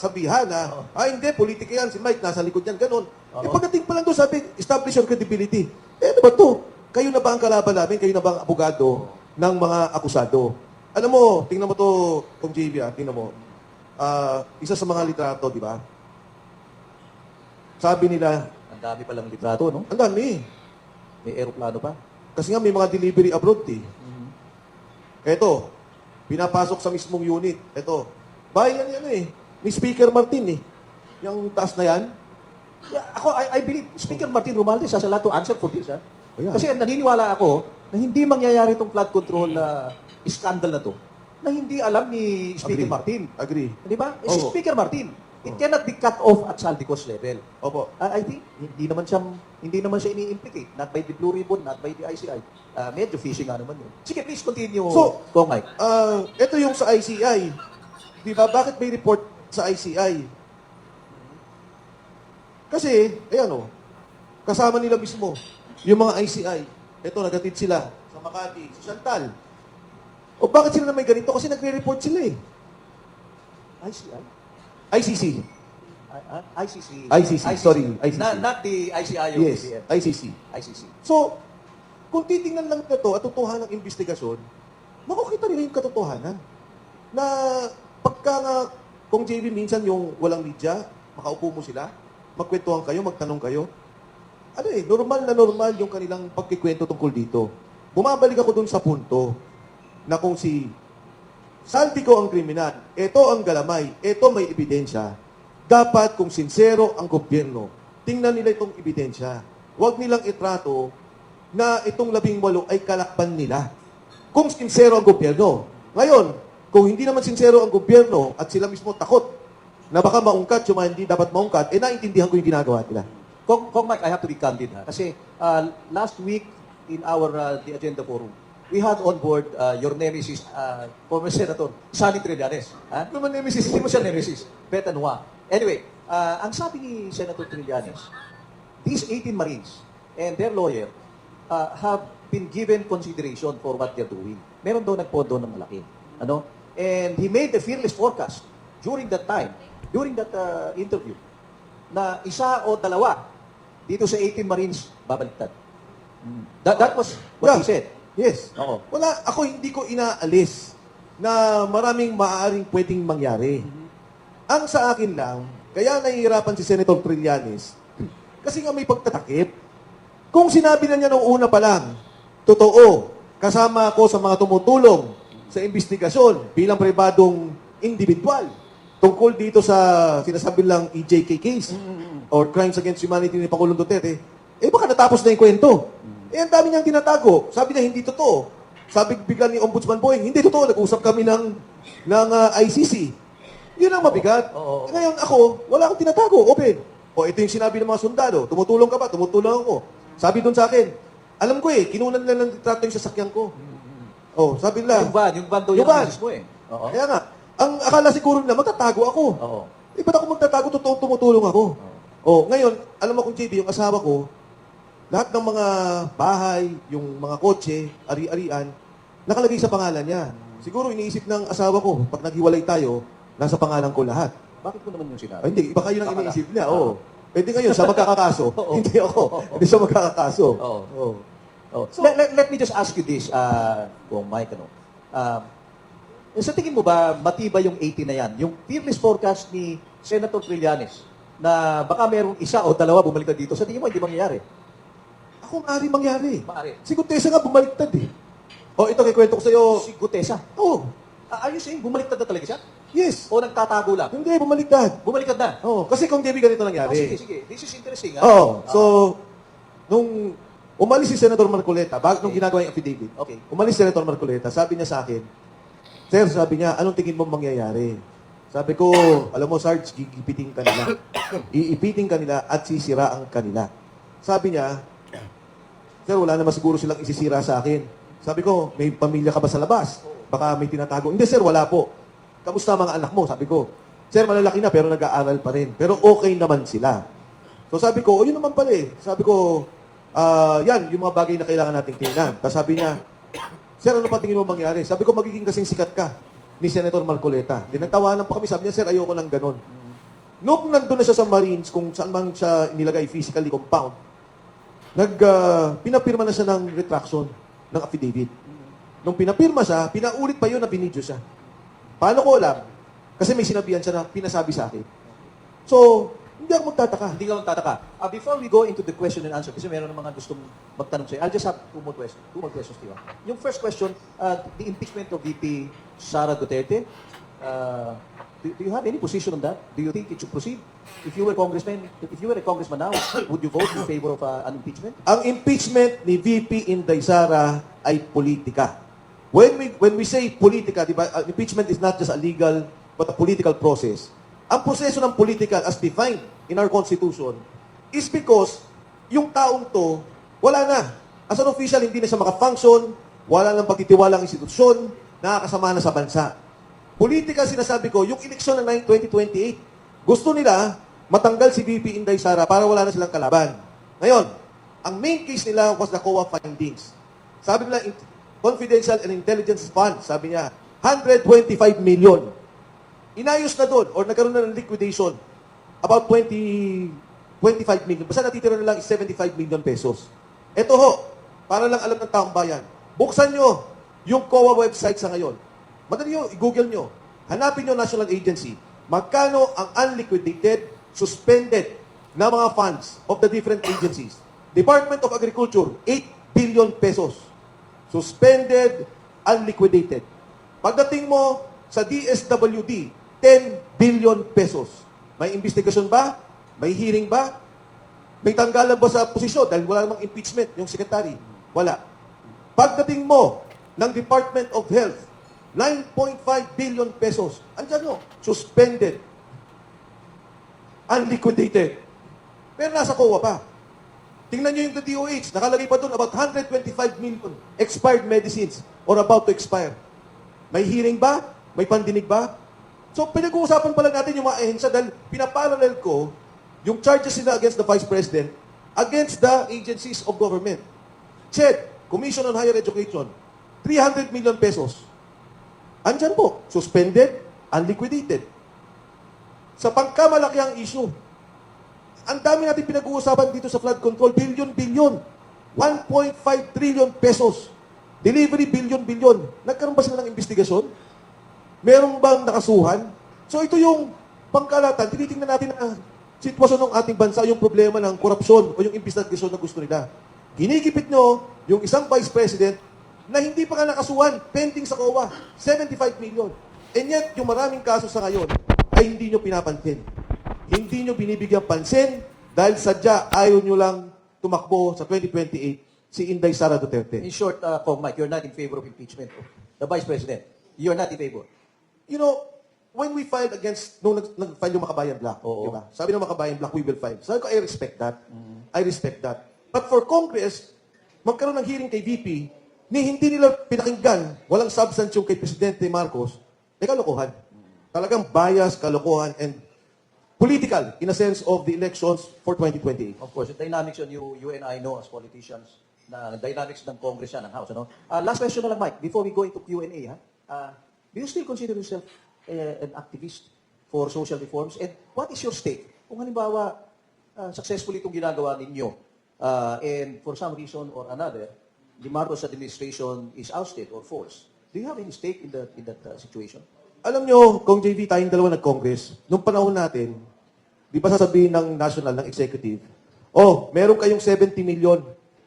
sabihan na, hindi, politika yan, si Mike, nasa likod yan, ganun. Eh, pagdating pa lang doon, sabi, establish your credibility. Eh, ano ba to? Kayo na ba ang kalaban namin? Kayo na ba ang abogado ng mga akusado? Alam mo, tingnan mo to, Kung JB, tingnan mo. Isa sa mga litrato, di ba? Sabi nila, Ang dami palang litrato, no? ang dami. May aeroplano pa. Kasi nga may mga delivery abroad eh. Eto, pinapasok sa mismong unit. Eto, bayan yan eh. Ni Speaker Martin eh. Yung taas na yan. Yeah, I believe Speaker Martin Romualdez has a lot to answer for this. Ayan. Kasi naniniwala ako na hindi mangyayari itong flood control scandal na to na hindi alam ni Speaker Agree. Martin. Agree. Di ba? Si Oo. Speaker Martin. It cannot be cut off at Saldico's level. Opo. I think hindi naman siya ini-implicate. Not by the Blue Ribbon, not by the ICI. Medyo fishing nga naman yun. Sige, please continue, So, Kong Mike. Ito yung sa ICI. Di ba? Bakit may report sa ICI? Kasi, ayan o, kasama nila mismo, yung mga ICI. Ito, nagatid sila sa Makati, sa Chantal. O bakit sila na may ganito? Kasi nagre-report sila eh. ICI? ICC. ICC. ICC, sorry, ICC. Not the ICI of Yes, BBM. ICC. ICC. So, kung titingnan lang na ito at tutuhan ng investigasyon, makukita nila yung katotohanan. Na pagka nga, kung JB minsan yung walang media, makaupo mo sila, magkwentuhan kayo, magtanong kayo. Ano eh, normal na normal yung kanilang pagkikwento tungkol dito. Bumabalik ako dun sa punto na kung si Saldico ang kriminal, ito ang galamay, ito may ebidensya. Dapat kung sincero ang gobyerno, tingnan nila itong ebidensya. Huwag nilang itrato na itong 18 ay kalakban nila. Kung sincero ang gobyerno. Ngayon, kung hindi naman sincero ang gobyerno at sila mismo takot na baka maungkat yung mga hindi dapat maungkat, eh naintindihan ko yung ginagawa nila. Kong Mike, I have to be candid. Kasi last week in our the agenda forum, we had on board your nemesis, former Senator Sonny Trillanes. Ano naman nemesis? Hindi mo siya nemesis. Bet Anua. Anyway, ang sabi ni Senator Trillanes, these 18 Marines and their lawyer have been given consideration for what they're doing. Meron daw nagpondo ng malaki. Ano? And he made a fearless forecast during that time, during that interview, na isa o dalawa dito sa 18 Marines babaliktad. That was what he said. Yes. Oo. Wala, ako hindi ko inaalis na maraming maaaring pwedeng mangyari. Ang sa akin lang, kaya nahihirapan si Senator Trillanes, kasi nga may pagtatakip. Kung sinabi na niya nung una pa lang, totoo, kasama ako sa mga tumutulong sa investigasyon bilang pribadong individual tungkol dito sa sinasabi lang EJK case. or crimes against humanity ni Pangulong Duterte, baka natapos na yung kwento. Ang dami niyang tinatago. Sabi niya, hindi totoo. Sabi bigla ni Ombudsman Boying, hindi totoo, nag-usap kami ng ICC. Yun ang mabigat. Oo. Ngayon ako, wala akong tinatago, open. Ito yung sinabi ng mga sundalo, tumutulong ka ba? Tumutulong ako. Sabi doon sa akin, alam ko kinunan nila ng litrato yung sasakyan ko. Sabi nila, Yung van daw Yung yung van. mo eh. Oo. kaya nga, ang akala siguro nila, magtatago ako. Oo. Ba't ako magtatago? Totoong tumutulong ako. Ngayon, alam mo kung JB, yung asawa ko, lahat ng mga bahay, yung mga kotse, ari-arian, nakalagay sa pangalan niya. Siguro iniisip ng asawa ko, pag naghiwalay tayo, nasa pangalan ko lahat. Bakit mo naman yung sinabi? Hindi, iba kayo nang Baka iniisip niya. Pwede ngayon, sa magkakakaso. Oo. Hindi ako. Hindi siya magkakakaso. Oo. Oh. Let me just ask you this, kung Mike, sa tingin mo ba matibay yung 80 na yan? Yung fearless forecast ni Senator Trillanes na baka merong isa o dalawa bumaliktad dito, sa tingin mo hindi mangyayari? Ako maaari mangyari. Maaari. Si Gutesa nga bumaliktad eh. Ito kikwento ko sa'yo. Si Gutesa. Oh, Are you saying bumaliktad na talaga siya? yes. O nagtatago lang? Hindi, bumaliktad. Bumaliktad na? Kasi kung JB ganito Oh, sige, nangyari. sige. This is interesting. So, nung umalis si Senator Marcoleta, nung ginagawa yung affidavit, Okay. umalis si Senator Marcoleta, sabi niya sa akin, Sir, sabi niya, anong tingin mo mangyayari? Sabi ko, alam mo, Sarge, gigipitin ka nila. Iipitin ka nila at sisiraan ka nila. Sabi niya, Sir, wala naman siguro silang isisira sa akin. Sabi ko, may pamilya ka ba sa labas? Baka may tinatago. Hindi, Sir, wala po. Kamusta mga anak mo? Sabi ko, Sir, malalaki na pero nag-aaral pa rin. Pero okay naman sila. So sabi ko, yun naman pala eh. Sabi ko, yan, yung mga bagay na kailangan nating tingnan. Tapos sabi niya, Sir, ano pa tingin mo mangyari? Sabi ko, magiging kasing sikat ka ni Senator Marcoleta. Dinagtawanan pa kami. Sabi niya, Sir, ayoko lang ganun. Noong nandun na siya sa Marines, kung saan man siya nilagay physically compound, pinapirma na siya ng retraction ng affidavit. Nung pinapirma siya, pinaulit pa yun na binidyo siya. Paano ko alam? Kasi may sinabihan siya na pinasabi sa akin. So, hindi ako magtataka. Hindi ka magtataka. Before we go into the question and answer, kasi meron ng mga gustong magtanong sa'yo, I'll just have two more questions, di ba? Yung first question, the impeachment of VP Sara Duterte, do you have any position on that? Do you think it should proceed? If you were a congressman now, would you vote in favor of an impeachment? Ang impeachment ni VP Inday Sara ay politika. When we say politika, di ba, impeachment is not just a legal but a political process. Ang proseso ng political as defined in our Constitution is because yung taong to, wala na. As an official, hindi na siya makafunction, wala nang pagtitiwala ang institusyon, nakakasama na sa bansa. Politika, sinasabi ko, yung eleksyon ng 2028, gusto nila matanggal si VP Inday Sara para wala na silang kalaban. Ngayon, ang main case nila was the COA findings. Sabi nila, Confidential and Intelligence Fund, sabi niya, 125 million. Inayos na doon or nagkaroon na ng liquidation about 25 million. Basta natitira na lang is 75 million pesos. Ito ho, para lang alam ng taong bayan. Buksan nyo yung COA website sa ngayon. Madali nyo, i-google nyo. Hanapin nyo national agency. Magkano ang unliquidated, suspended na mga funds of the different agencies. Department of Agriculture, 8 billion pesos. Suspended, unliquidated. Pagdating mo sa DSWD, 10 billion pesos. May investigasyon ba? May hearing ba? May tanggalan ba sa posisyon dahil wala namang impeachment yung secretary? Wala. Pagdating mo ng Department of Health, 9.5 billion pesos. Andiyan no? Suspended. Unliquidated. Pero nasa COA pa. Tingnan nyo yung DOH. Nakalagay pa doon about 125 million expired medicines or about to expire. May hearing ba? May pandinig ba? So, pinag-uusapan pa lang natin yung mga ahensya dahil pinaparallel ko yung charges nila against the Vice President against the agencies of government. CHED, Commission on Higher Education, 300 million pesos. Andyan po, suspended, unliquidated. Sa pangkamalakiang issue, ang dami natin pinag-uusapan dito sa flood control, billion. 1.5 trillion pesos. Delivery, billion. Nagkaroon ba sila ng investigasyon? Merong bang nakasuhan? So ito yung pangkalatan. Tinitingnan natin na sitwasyon ng ating bansa, yung problema ng korupsyon o yung investigasyon na gusto nila. Ginikipit nyo yung isang vice president na hindi pa nga nakasuhan, pending sa COA, 75 million. And yet, yung maraming kaso sa ngayon ay hindi nyo pinapansin. Hindi nyo binibigyan pansin Dahil sadya ayaw nyo lang tumakbo sa 2028 si Inday Sara Duterte. In short, Kong Mike, you're not in favor of impeachment of the Vice President. You're not in favor. You know, when we filed against, nung nag-file yung Makabayan Black, Oo. di ba? Sabi ng Makabayan Black, we will file. Sabi ko, I respect that. I respect that. But for Congress, magkaroon ng hearing kay VP, ni hindi nila pinakinggan, walang substance yung kay Presidente Marcos, ay kalokohan. Talagang bias, kalokohan, and political in a sense of the elections for 2028. Of course, the dynamics on you and I know as politicians, na dynamics ng Congress yan, ng House. Ano? Last question na lang, Mike, before we go into Q&A. Do you still consider yourself an activist for social reforms? And what is your stake? Kung halimbawa, successfully itong ginagawa ninyo, and for some reason or another, the Marcos administration is ousted or forced. Do you have any stake in that situation? Alam nyo, kung JV tayong dalawa nag-Congress, nung panahon natin, di ba sasabihin ng national, ng executive, oh, meron kayong 70 million,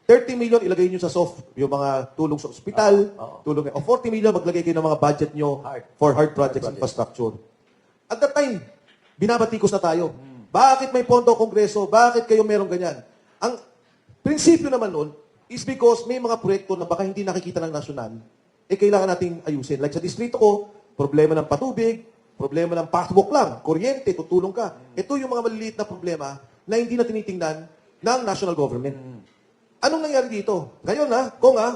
30 million ilagay nyo sa soft, yung mga tulong sa ospital, tulong, o 40 million maglagay kayo ng mga budget nyo for hard projects, infrastructure. At that time, binabatikos na tayo. Bakit may pondo ang Kongreso? Bakit kayo meron ganyan? Ang prinsipyo naman nun is because may mga proyekto na baka hindi nakikita ng nasyonal, kailangan nating ayusin. Like sa distrito ko, problema ng patubig, problema ng passbook lang, kuryente, tutulong ka. Ito yung mga maliliit na problema na hindi na tinitingnan ng national government. Anong nangyari dito? Ngayon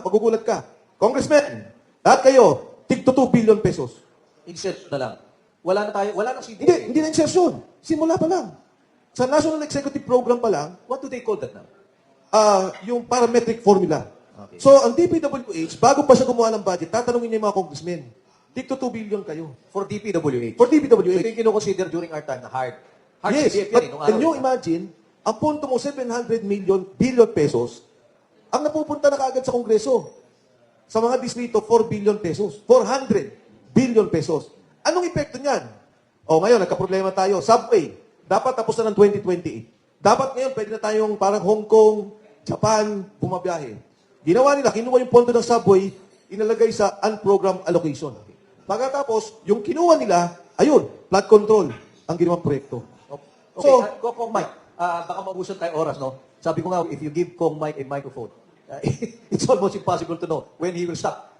magugulat ka. Congressman, lahat kayo, tig 2 billion pesos. Insert na lang. Wala na CDA. Hindi na insertion. Simula pa lang. Sa National Executive Program pa lang, What do they call that now? yung parametric formula. Okay. So, ang DPWH, bago pa siya gumawa ng budget, tatanungin niya yung mga congressmen, tig 2 billion kayo. For DPWH. For So, DPWH. yung kinoconsider during our time na hard. Hard Yes, CDF but yan, nung can araw you yan. imagine, ang punto mo, 700 billion pesos, ang napupunta na kaagad sa Kongreso. Sa mga distrito, 4 billion pesos. 400 billion pesos. Anong epekto niyan? O ngayon, nagka-problema tayo. Subway, dapat tapos na ng 2028. Dapat ngayon, pwede na tayong parang Hong Kong, Japan, bumabiyahe. Ginawa nila, kinuha yung pondo ng subway, inalagay sa unprogrammed allocation. Pagkatapos, yung kinuha nila, ayun, flood control, ang ginawang proyekto. Okay, So, Kong Mike, baka mabusan tayo oras, no? Sabi ko nga, if you give Kong Mike a microphone, it's almost impossible to know when he will stop.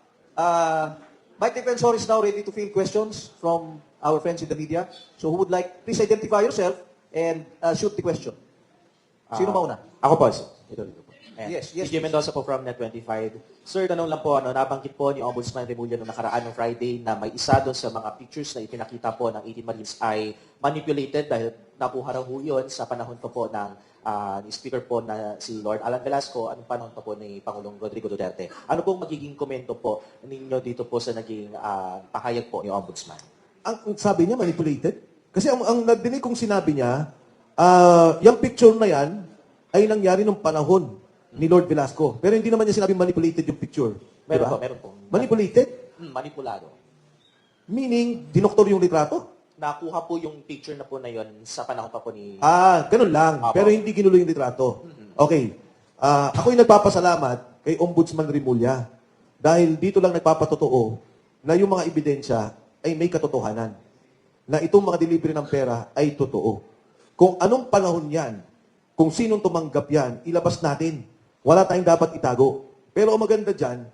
Mike Defensor is now ready to field questions from our friends in the media. So who would like, please identify yourself and shoot the question. Sino mauna? Ako po. Ito po. Ayan. Yes, DJ Mendoza po from Net25. Sir, tanong lang po, nabanggit po ni Ombudsman Remulla noong nakaraan ng Friday na may isa doon sa mga pictures na ipinakita po ng 18 Marines ay manipulated dahil nakuha raw ho yun sa panahon pa po ng ni Speaker po na si Lord Alan Velasco, anong panahon pa po ni Pangulong Rodrigo Duterte. Ano pong magiging komento po ninyo dito po sa naging pahayag po ni Ombudsman? ang sabi niya, manipulated. Kasi ang nadinig kong sinabi niya, yung picture na yan ay nangyari nung panahon ni Lord Velasco. Pero hindi naman niya sinabi manipulated yung picture. Meron Diba? po, meron po. Manipulated? Manipulado. Meaning, dinoktor yung litrato? Nakuha po yung picture na po na yon sa panahon pa po ni... Ganun lang. Apo. Pero hindi ginulo yung litrato. Okay. Ako'y nagpapasalamat kay Ombudsman Remulla dahil dito lang nagpapatotoo na yung mga ebidensya ay may katotohanan. Na itong mga delivery ng pera ay totoo. Kung anong panahon yan, kung sinong tumanggap yan, ilabas natin. Wala tayong dapat itago. Pero ang maganda dyan,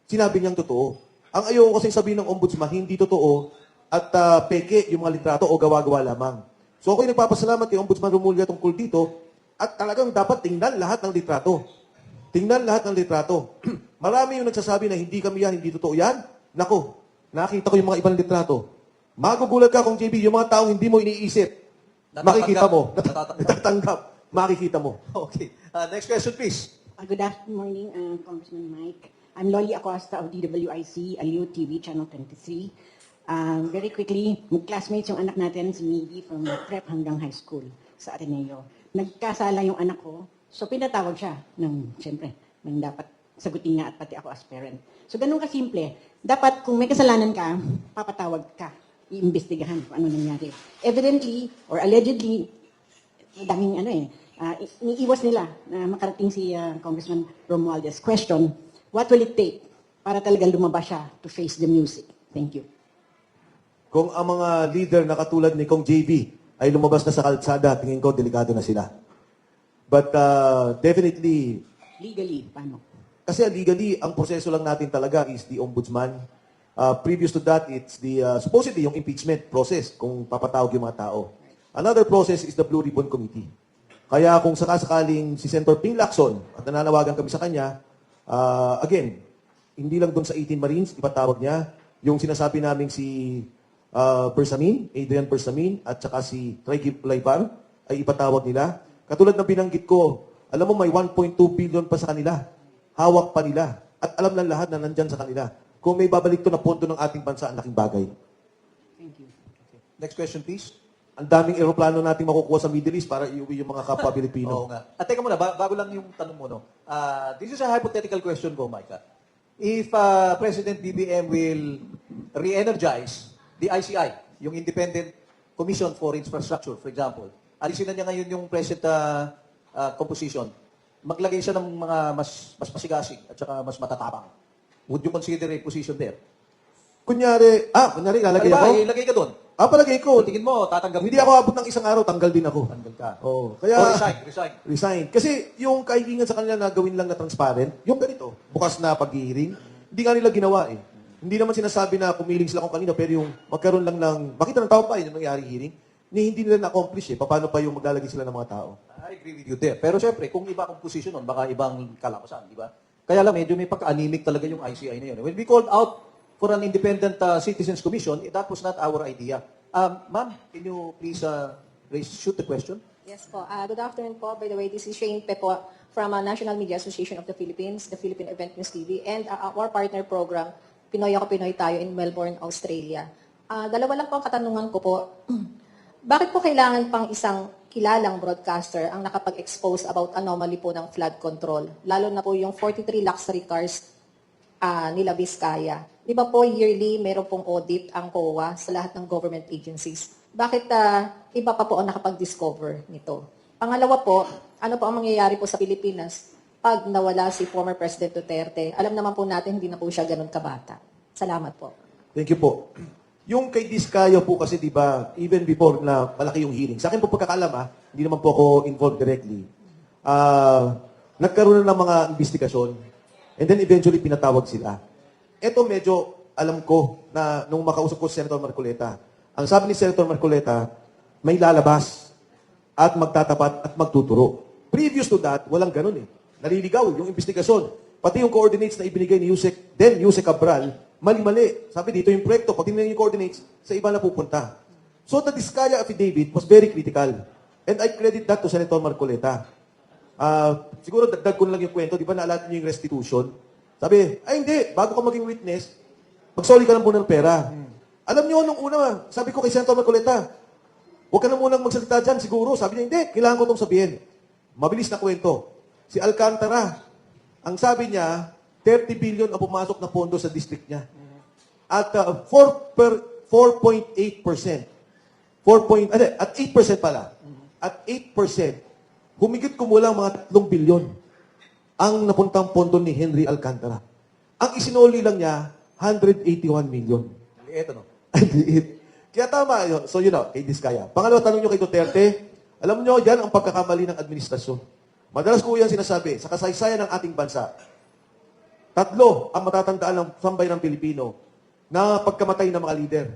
sinabi niyang totoo. Ang ayoko kasing sabihin ng Ombudsman, hindi totoo at peke yung mga litrato o gawa-gawa lamang. So ako'y nagpapasalamat kay Ombudsman Remulla tungkol dito at talagang dapat tingnan lahat ng litrato. Tingnan lahat ng litrato. Marami yung nagsasabi na hindi kami yan, hindi totoo yan. Nako, nakita ko yung mga ibang litrato. Magugulat ka kung JB, yung mga taong hindi mo iniisip, makikita mo. Natatanggap. Makikita mo. Okay. Next question, please. Good afternoon, Congressman Mike. I'm Loli Acosta of DWIC, Aliw TV, Channel 23. Very quickly, classmates yung anak natin, si Midi, from prep hanggang high school sa Ateneo. Nagkasala yung anak ko, so pinatawag siya siyempre, ng dapat sagutin niya at pati ako as parent. So ganun kasimple. Dapat kung may kasalanan ka, papatawag ka, iimbestigahan kung ano nangyari. Evidently, or allegedly, daming iniiwas nila na makarating si Congressman Romualdez. Question, what will it take para talagang lumabas siya to face the music? Thank you. Kung ang mga leader na katulad ni Kong JB ay lumabas na sa kalsada, tingin ko, delikado na sila. But definitely, Legally, paano? kasi legally, ang proseso lang natin talaga is the ombudsman. Previous to that, it's the supposedly yung impeachment process kung papatawag yung mga tao. Another process is the Blue Ribbon Committee. Kaya kung sakasakaling si Senator Ping Lacson at nananawagan kami sa kanya, again, hindi lang doon sa 18 Marines, ipatawag niya yung sinasabi naming si Adrian Persamin at saka si Trey Laybar ay ipatawag nila. Katulad ng binanggit ko, alam mo may 1.2 billion pa sa kanila. Hawak pa nila. At alam ng lahat na nandyan sa kanila. Kung may babalik to na pondo ng ating bansa, ang laking bagay. Thank you. Next question, please. Ang daming eroplano nating makukuha sa Middle East para iuwi yung mga kapwa Pilipino. Oo nga. At teka muna, bago lang yung tanong mo, no? This is a hypothetical question ko, Micah. If President BBM will re-energize the ICI, yung Independent Commission for Infrastructure, for example, alisin na niya ngayon yung present composition, maglagay siya ng mga mas masigasig at saka mas matatapang. Would you consider a position there? Kunyari, lalagay ako? Ilagay ka doon. Palagay ko. Tingin mo, tatanggap Hindi ako abot ng isang araw, tanggal din ako. Tanggal ka. Oh, O kaya resign. resign. Kasi yung kahilingan sa kanila na gawin lang na transparent, yung ganito, bukas na pag-hearing, hindi nga nila ginawa eh. Hindi naman sinasabi na pumiling sila kung kanina, pero yung magkaroon lang ng, makita ng tao pa yung nangyari hearing, hindi nila na-accomplish eh. Paano pa yung maglalagay sila ng mga tao? I agree with you there. Pero syempre, kung iba akong position nun, baka ibang kalabasan, di ba? Kaya lang, medyo may pagka-anemic talaga yung ICI na yun. When we called out for an independent Citizens Commission, that was not our idea. Ma'am, can you please shoot the question? Yes po. Good afternoon po. By the way, this is Shane Pe po from National Media Association of the Philippines, the Philippine Event News TV, and our partner program, Pinoy Ako Pinoy Tayo in Melbourne, Australia. Dalawa lang po ang katanungan ko po. Bakit po kailangan pang isang kilalang broadcaster ang nakapag-expose about anomaly po ng flood control? Lalo na po yung 43 luxury cars nila Vizcaya. Di ba po yearly meron pong audit ang COA sa lahat ng government agencies? Bakit iba pa po ang nakapag-discover nito? Pangalawa po, ano po ang mangyayari po sa Pilipinas pag nawala si former President Duterte? Alam naman po natin, hindi na po siya ganun kabata. Salamat po. Thank you po. Yung kay Vizcaya po kasi, di ba, even before na malaki yung hearing, sa akin po pagkakalam hindi naman po ako involved directly. Nagkaroon na ng mga investigasyon and then eventually pinatawag sila. Ito medyo alam ko na nung makausap ko si Senator Marcoleta, ang sabi ni Senator Marcoleta, may lalabas at magtatapat at magtuturo. Previous to that, walang ganun eh. Naliligaw yung investigasyon. Pati yung coordinates na ibinigay ni Yusek Cabral, mali-mali. Sabi dito yung proyekto, pag tinignan yung coordinates, sa iba na pupunta. So the Vizcaya affidavit was very critical. And I credit that to Senator Marcoleta. Siguro dagdag ko na lang yung kwento, di ba naalala niyo yung restitution? Sabi, ay hindi, bago ka maging witness, mag-sorry ka lang muna ng pera. Alam niyo, nung una, sabi ko kay Senator Marcoleta, huwag ka na munang magsalita dyan, siguro. Sabi niya, hindi, kailangan ko itong sabihin. Mabilis na kwento. Si Alcantara, ang sabi niya, 30 billion ang pumasok na pondo sa district niya. At 4.8%. At 8% pala. At 8%, humigit kumulang mga 3 billion ang napuntang pondo ni Henry Alcantara. Ang isinuli lang niya, 181 million. Liit, ano? Liit. Kaya tama yun. So yun kay Vizcaya. Pangalawa, tanong nyo kay Duterte, alam nyo, yan ang pagkakamali ng administrasyon. Madalas ko yan sinasabi, sa kasaysayan ng ating bansa, 3 ang matatandaan ng sambay ng Pilipino na pagkamatay ng mga leader.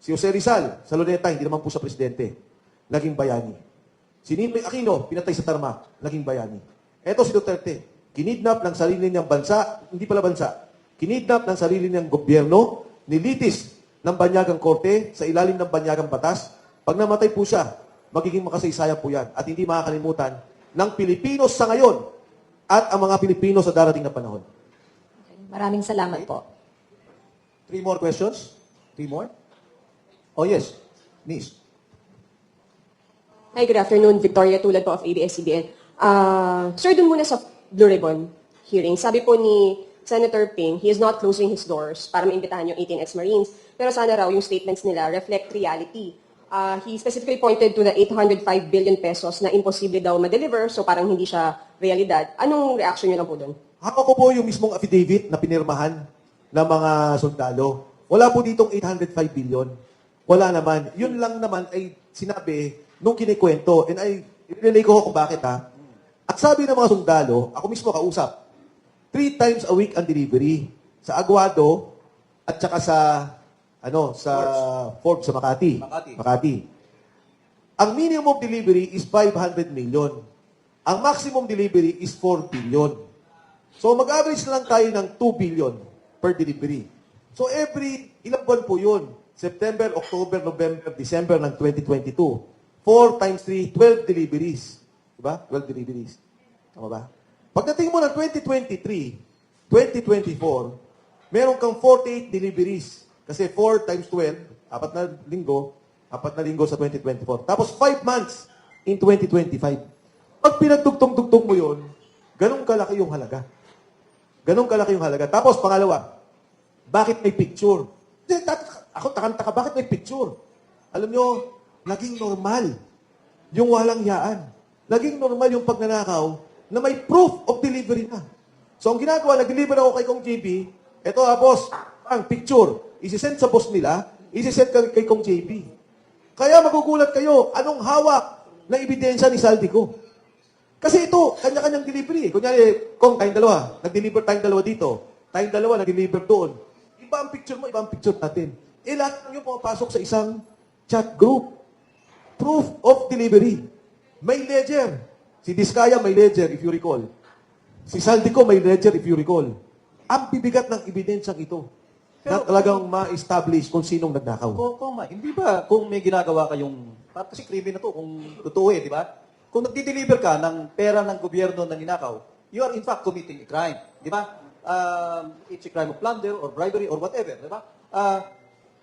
Si Jose Rizal, sa Luneta, hindi naman po sa presidente, naging bayani. Si Ninoy Aquino, pinatay sa Tarmac, naging bayani. Eto si Duterte, kinidnap ng sarili niyang bansa, hindi pala bansa, kinidnap ng sarili niyang gobyerno, nilitis ng banyagang korte sa ilalim ng banyagang batas. Pag namatay po siya, magiging makasaysayan po yan at hindi makakalimutan ng Pilipino sa ngayon at ang mga Pilipino sa darating na panahon. Maraming salamat po. 3 more questions? 3 more? Oh, yes. Miss. Hi, good afternoon. Victoria Tulad po of ABS-CBN. Sir, dun muna sa Blue Ribbon hearing, sabi po ni Senator Ping, he is not closing his doors para maimbitahan yung 18 ex-Marines. Pero sana raw yung statements nila reflect reality. He specifically pointed to the 805 billion pesos na imposible daw ma-deliver, so parang hindi siya realidad. Anong reaction niyo lang po dun? Hawak ko po yung mismong affidavit na pinirmahan ng mga sundalo. Wala po ditong 805 billion. Wala naman. Yun lang naman ay sinabi nung kinikwento. And I relay ko kung bakit At sabi ng mga sundalo, ako mismo kausap, 3 times a week ang delivery. Sa Aguado at saka sa Forbes sa Makati. Makati. Ang minimum delivery is 500 million. Ang maximum delivery is 4 billion. So mag-average lang tayo ng 2 billion per delivery. So every ilang buwan po yun? September, October, November, December ng 2022. 4 times 3, 12 deliveries. Diba? 12 deliveries. Tama ba? Pagdating mo ng 2023, 2024, meron kang 48 deliveries. Kasi 4 times 12, 4 na linggo sa 2024. Tapos 5 months in 2025. Pag pinagtugtong-tugtong mo yun, ganun kalaki yung halaga. Ganun kalaki yung halaga. Tapos pangalawa, bakit may picture? Ako takanta-taka, bakit may picture? Alam nyo, naging normal yung walang yaan. Naging normal yung pagnanakaw na may proof of delivery na. So, ang ginagawa, nag-deliver ako kay Kong JB, eto boss, ang picture, isisend sa boss nila, isisend kay Kong JB. Kaya magugulat kayo, anong hawak na ebidensya ni Saldico? Kasi ito, kanya-kanyang delivery. Kunyari, Kong, tayong dalawa, nag-deliver tayong dalawa dito, tayong dalawa, nag-deliver doon. Iba ang picture mo, iba ang picture natin. Lahat ng yung pumapasok sa isang chat group. Proof of delivery. May ledger. Si Diskaya may ledger, if you recall. Si Saldico may ledger, if you recall. Ang bibigat ng ebidensyang ito na talagang ma-establish kung sinong nagnakaw. Hindi ba kung may ginagawa kayong, kasi krimen na to, kung totoo di ba? Kung nagdi-deliver ka ng pera ng gobyerno na ninakaw, you are in fact committing a crime. Di ba? It's a crime of plunder or bribery or whatever. Di ba?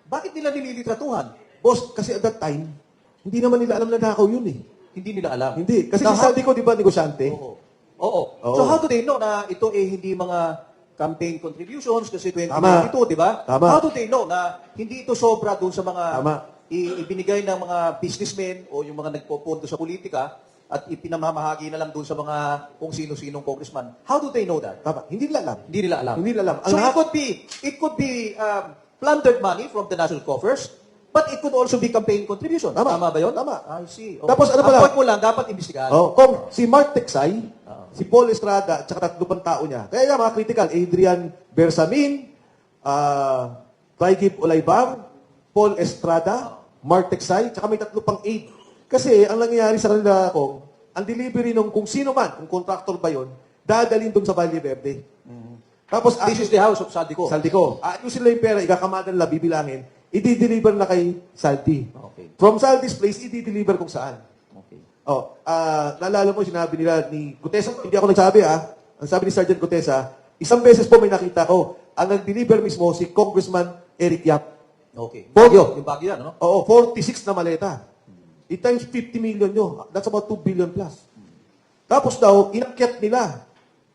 Bakit nila nililitratuhan? Boss, kasi at that time, hindi naman nila alam na nakaw yun eh. Hindi nila alam. Hindi. Kasi si Saldico, di ba, negosyante? Oo. So how do they know na ito hindi mga campaign contributions kasi 2022, di ba? Tama. How do they know na hindi ito sobra doon sa mga Tama. ibinigay ng mga businessmen o yung mga nagpopondo sa politika at ipinamamahagi na lang doon sa mga kung sino-sinong congressman? How do they know that? Tama. Hindi nila alam. Hindi nila alam. Hindi nila alam. Ang So lahat- it could be plundered money from the national coffers, but it could also be campaign contribution. Tama. Ba yun? Tama. I see. Okay. Tapos ano pala? Ang point mo lang, dapat imbestigahan. Kung si Mark Teksay, si Paul Estrada, at saka 3 pang tao niya. Kaya nga, mga critical, Adrian Bersamin, Taigib Olaybar, Paul Estrada, Mark Teksay, tsaka may 3 pang aid. Kasi, ang nangyayari sa kanila kung, ang delivery nung kung sino man, kung contractor ba yun, dadalhin doon sa Valle Verde. Tapos, This is the house of Saldico. Saldico. Ayusin lang yung pera, ikakamada nila, bibilangin, i-deliver na kay Saldi. Okay. From Saldi's place, i-deliver kung saan. Okay. Naalala mo, sinabi nila ni Gutesa, hindi ako nagsabi ang sabi ni Sergeant Gutesa, isang beses po may nakita ko, ang nag-deliver mismo si Congressman Eric Yap. Okay. Baguio. Yung Baguio yan, no? Oo, 46 na maleta. I-times 50 million nyo. That's about 2 billion plus. Tapos daw, inakyat nila.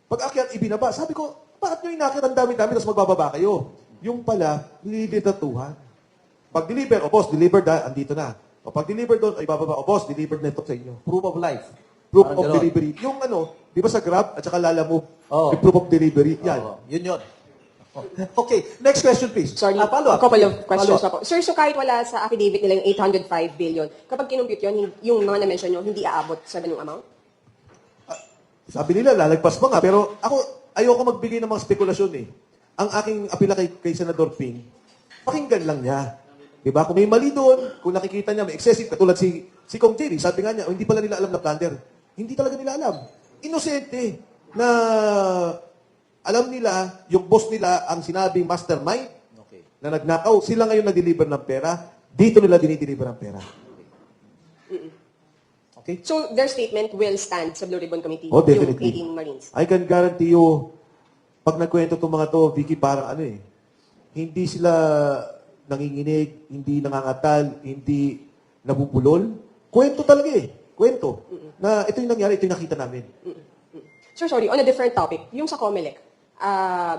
Pag akyat, ibinaba. Sabi ko, bakit nyo inakyat ang dami-dami tapos magbababa kayo? Yung pala, nililitatuhan. Pag deliver, boss, delivered andito na. O pag deliver doon, ay bababa, boss, delivered na ito sa inyo. Proof of life. Proof Parang of ganon. delivery. Yung di ba sa Grab at saka Lalamove, Oo. may proof of delivery. Yan. Oo, yun. Okay, next question please. Sorry, follow a up. couple of questions Follow up. na po. Sir, so kahit wala sa affidavit nila yung 805 billion, kapag kinumpute yun, yung mga na-mention nyo, hindi aabot sa ganung amount? Sabi nila, lalagpas pa nga. Pero ako, ayoko magbigay ng mga spekulasyon eh. Ang aking apila kay Senador Ping, pakinggan lang niya. Diba? Kung may mali doon, kung nakikita niya may excessive, katulad si Kong Jerry, sabi nga niya, hindi pala nila alam na plunder. Hindi talaga nila alam. Inosente na alam nila, yung boss nila ang sinabing mastermind na nagnakaw. Sila ngayon na-deliver ng pera. Dito nila dinideliver ang pera. Okay. So, their statement will stand sa Blue Ribbon Committee, Oh, yung definitely. 18 Marines. I can guarantee you, pag nagkwento itong mga to, Vicky, parang hindi sila nanginginig, hindi nangangatal, hindi nabubulol. Kwento talaga Kwento. Na ito yung nangyari, ito yung nakita namin. Sir, sorry, on a different topic, yung sa COMELEC,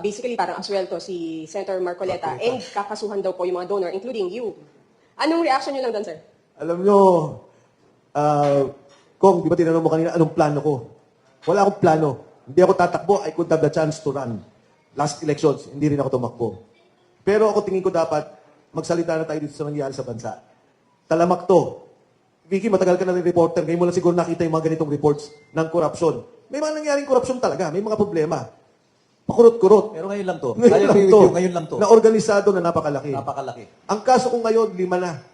basically parang aswelto si Senator Marcoleta and kakasuhan daw po yung mga donor, including you. Anong reaction nyo lang doon, sir? Alam nyo, Kong, di ba tinanong mo kanina, anong plano ko? Wala akong plano. Hindi ako tatakbo. I could have the chance to run. Last elections, hindi rin ako tumakbo. Pero ako tingin ko dapat magsalita na tayo dito sa nangyayari sa bansa. Talamak to. Vicky, matagal ka na rin reporter. Ngayon mo lang siguro nakita yung mga ganitong reports ng corruption. May mga nangyaring corruption talaga. May mga problema. Pakurot-kurot. Pero ngayon lang to. I Ngayon lang agree with to. you, ngayon lang to. Na organisado na napakalaki. Napakalaki. Ang kaso ko ngayon, 5 na.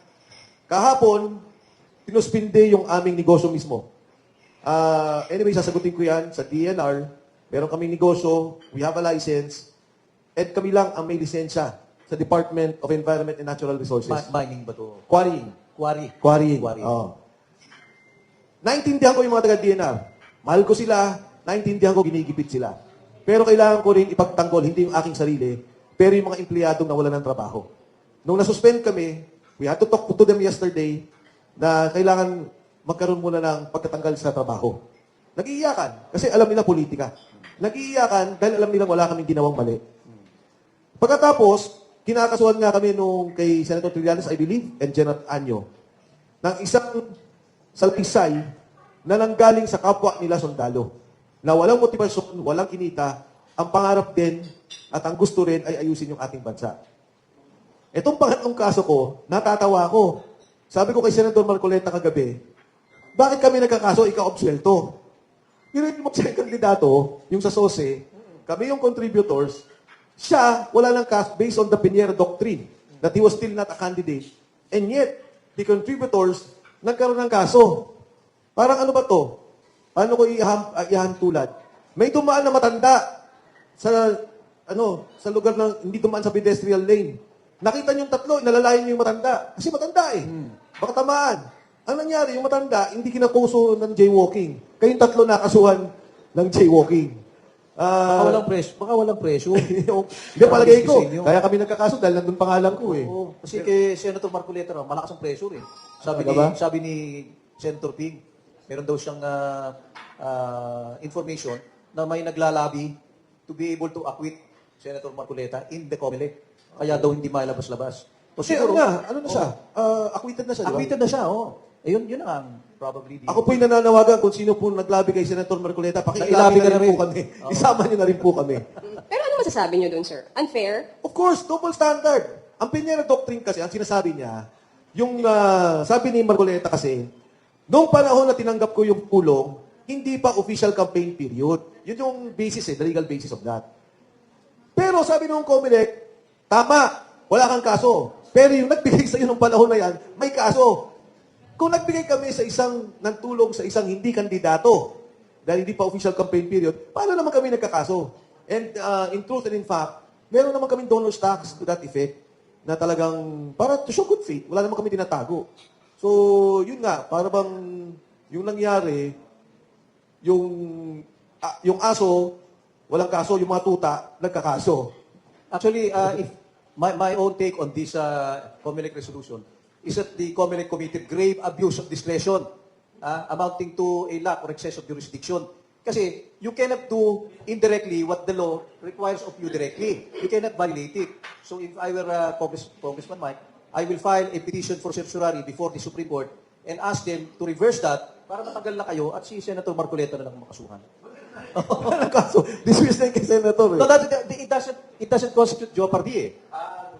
Kahapon, tinuspinde yung aming negosyo mismo. Anyway, sasagutin ko yan sa DNR. Meron kaming negosyo, we have a license, at kami lang ang may lisensya sa Department of Environment and Natural Resources. Mining ba to? Quarrying. Quarry. Oo. Naintindihan ko yung mga taga-DNR. Mahal ko sila, naintindihan ko, ginigipit sila. Pero kailangan ko rin ipagtanggol, hindi yung aking sarili, pero yung mga empleyadong nawalan ng trabaho. Nung nasuspend kami, we had to talk to them yesterday na kailangan magkaroon muna ng pagkatanggal sa trabaho. Nag-iiyakan, kasi alam nila politika. Nag-iiyakan dahil alam nilang wala kaming ginawang mali. Pagkatapos, kinakasuhan nga kami nung kay Senator Trillanes, I believe, and General Anyo, ng isang salpisay na nanggaling sa kapwa nila sundalo. Na walang motivasyon, walang kinita, ang pangarap din at ang gusto rin ay ayusin yung ating bansa. Itong pangatlong kaso ko, natatawa ako. Sabi ko kay Senator Marcoleta kagabi, bakit kami nagkakaso, ikaw obswelto? Pero yung siya yung kandidato, yung sa SOSE, kami yung contributors, siya, wala nang cast based on the Pinheiro Doctrine that he was still not a candidate. And yet, the contributors, nagkaroon ng kaso. Parang ano ba to? Paano ko ihantulad? May dumaan na matanda sa lugar ng hindi dumaan sa pedestrian lane. Nakita niyo yung tatlo, nalalayan niyo yung matanda. Kasi matanda eh. Baka tamaan. Ang nangyari, yung matanda, hindi kinakuso ng jaywalking. Kayong tatlo nakasuhan ng jaywalking. Baka walang presyo. Hindi, palagay ko. Kaya kami nagkakaso dahil nandun pangalan ko eh. Oo. Kasi kay Senator Marcoleta, malakas ang pressure eh. Sabi ni Senator Ping, meron daw siyang information na may naglalabi to be able to acquit Senator Marcoleta in the COMELEC. Kaya daw hindi mailabas-labas. So, Siguro, ano na siya? Acquitted na siya, di ba? Acquitted na siya, oo. Yun ang probably Ako po'y nananawagan kung sino po naglabi kay Senator Marcoleta. Nailabi Pakiilabi ka na na rin rin. po kami. Isama niyo na rin po kami. Pero ano masasabi niyo dun, sir? Unfair? Of course, double standard. Ang Pinheiro Doctrine kasi, ang sinasabi niya, yung sabi ni Marcoleta kasi, noong panahon na tinanggap ko yung pulong, hindi pa official campaign period. Yun yung basis the legal basis of that. Pero sabi nung COMELEC, tama, wala kang kaso. Pero yung nagbigay sa iyo nung panahon na yan, may kaso. Kung nagbigay kami sa ng tulong sa isang hindi kandidato, dahil hindi pa official campaign period, paano naman kami nagkakaso? And in truth and in fact, meron naman kaming donor's tax to that effect, na talagang, para to show good faith, wala naman kami tinatago. So, yun nga, para bang, yung nangyari, yung aso, walang kaso, yung mga tuta, nagkakaso. Actually, if my own take on this COMELEC resolution is that the COMELEC committed grave abuse of discretion amounting to a lack or excess of jurisdiction. Kasi you cannot do indirectly what the law requires of you directly. You cannot violate it. So if I were Congressman Mike, I will file a petition for certiorari before the Supreme Court and ask them to reverse that para matagal na kayo at si Senator Marcoleta na lang makasuhan. Walang kaso. Dismiss na yung kay Senator. No, it doesn't constitute jeopardy eh.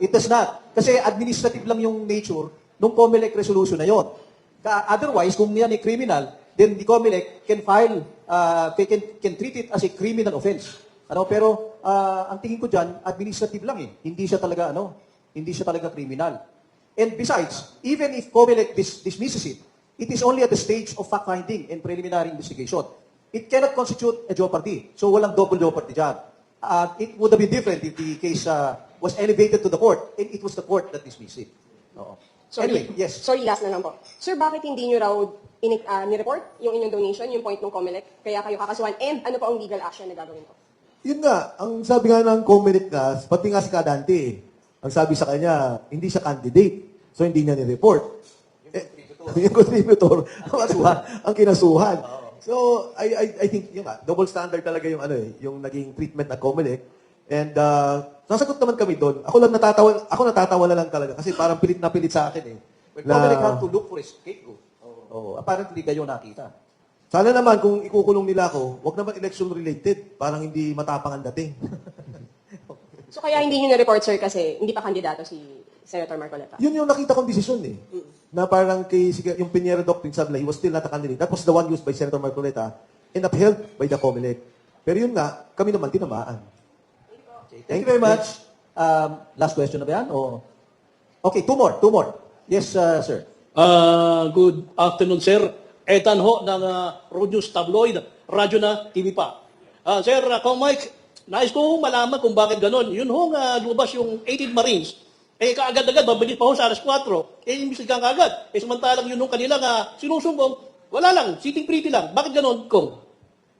It does not. Kasi administrative lang yung nature ng COMELEC resolution na yon. Otherwise, kung yan ay criminal, then the COMELEC can file, can treat it as a criminal offense. Pero ang tingin ko dyan, administrative lang eh. Hindi siya talaga criminal. And besides, even if COMELEC dismisses it, it is only at the stage of fact-finding and preliminary investigation. It cannot constitute a jeopardy. So walang double jeopardy dyan. It would have been different if the case was elevated to the court and it was the court that dismissed it. Oo. Anyway, yes. Sorry, last na lang po. Sir, bakit hindi nyo raw ni-report yung inyong donation, yung point ng COMELEC, kaya kayo kakasuhan, and ano pa ang legal action na gagawin ko? Yun nga, ang sabi nga ng COMELEC na, pati nga si Kadante, ang sabi sa kanya, hindi siya candidate. So hindi niya ni-report. Yung contributor, ang kinasuhan. So, I think, yun nga, double standard talaga yung yung naging treatment ng COMELEC. And, nasagot naman kami doon. Ako natatawa na lang talaga kasi parang pilit na pilit sa akin eh. Well, COMELEC had to look for a scapegoat. Apparently, kayo nakita. Sana naman, kung ikukulong nila ako, wag naman election-related. Parang hindi matapang ang dating. So kaya hindi nyo na-report, sir, kasi hindi pa kandidato si Senator Marcoleta. Yun yung nakita kong desisyon eh. Na parang yung Pinero Doctrine sabi he was still not a candidate. That was the one used by Senator Marcoleta and upheld by the COMELEC. Pero yun nga, kami naman tinamaan. Okay, thank you very much. Last question na ba yan? O... Okay, two more. Yes, sir. Good afternoon, sir. Ethan Ho ng Road News Tabloid, radyo na TV pa. Sir, Kong Mike, nais ko malaman kung bakit ganon. Yun ho nga lumabas yung 18 Marines. Kaagad-agad, mabilis pa ho sa alas 4. Imbisigan kaagad. Samantalang yun ho kanila nga sinusumbong, wala lang, sitting pretty lang. Bakit ganon, Kong?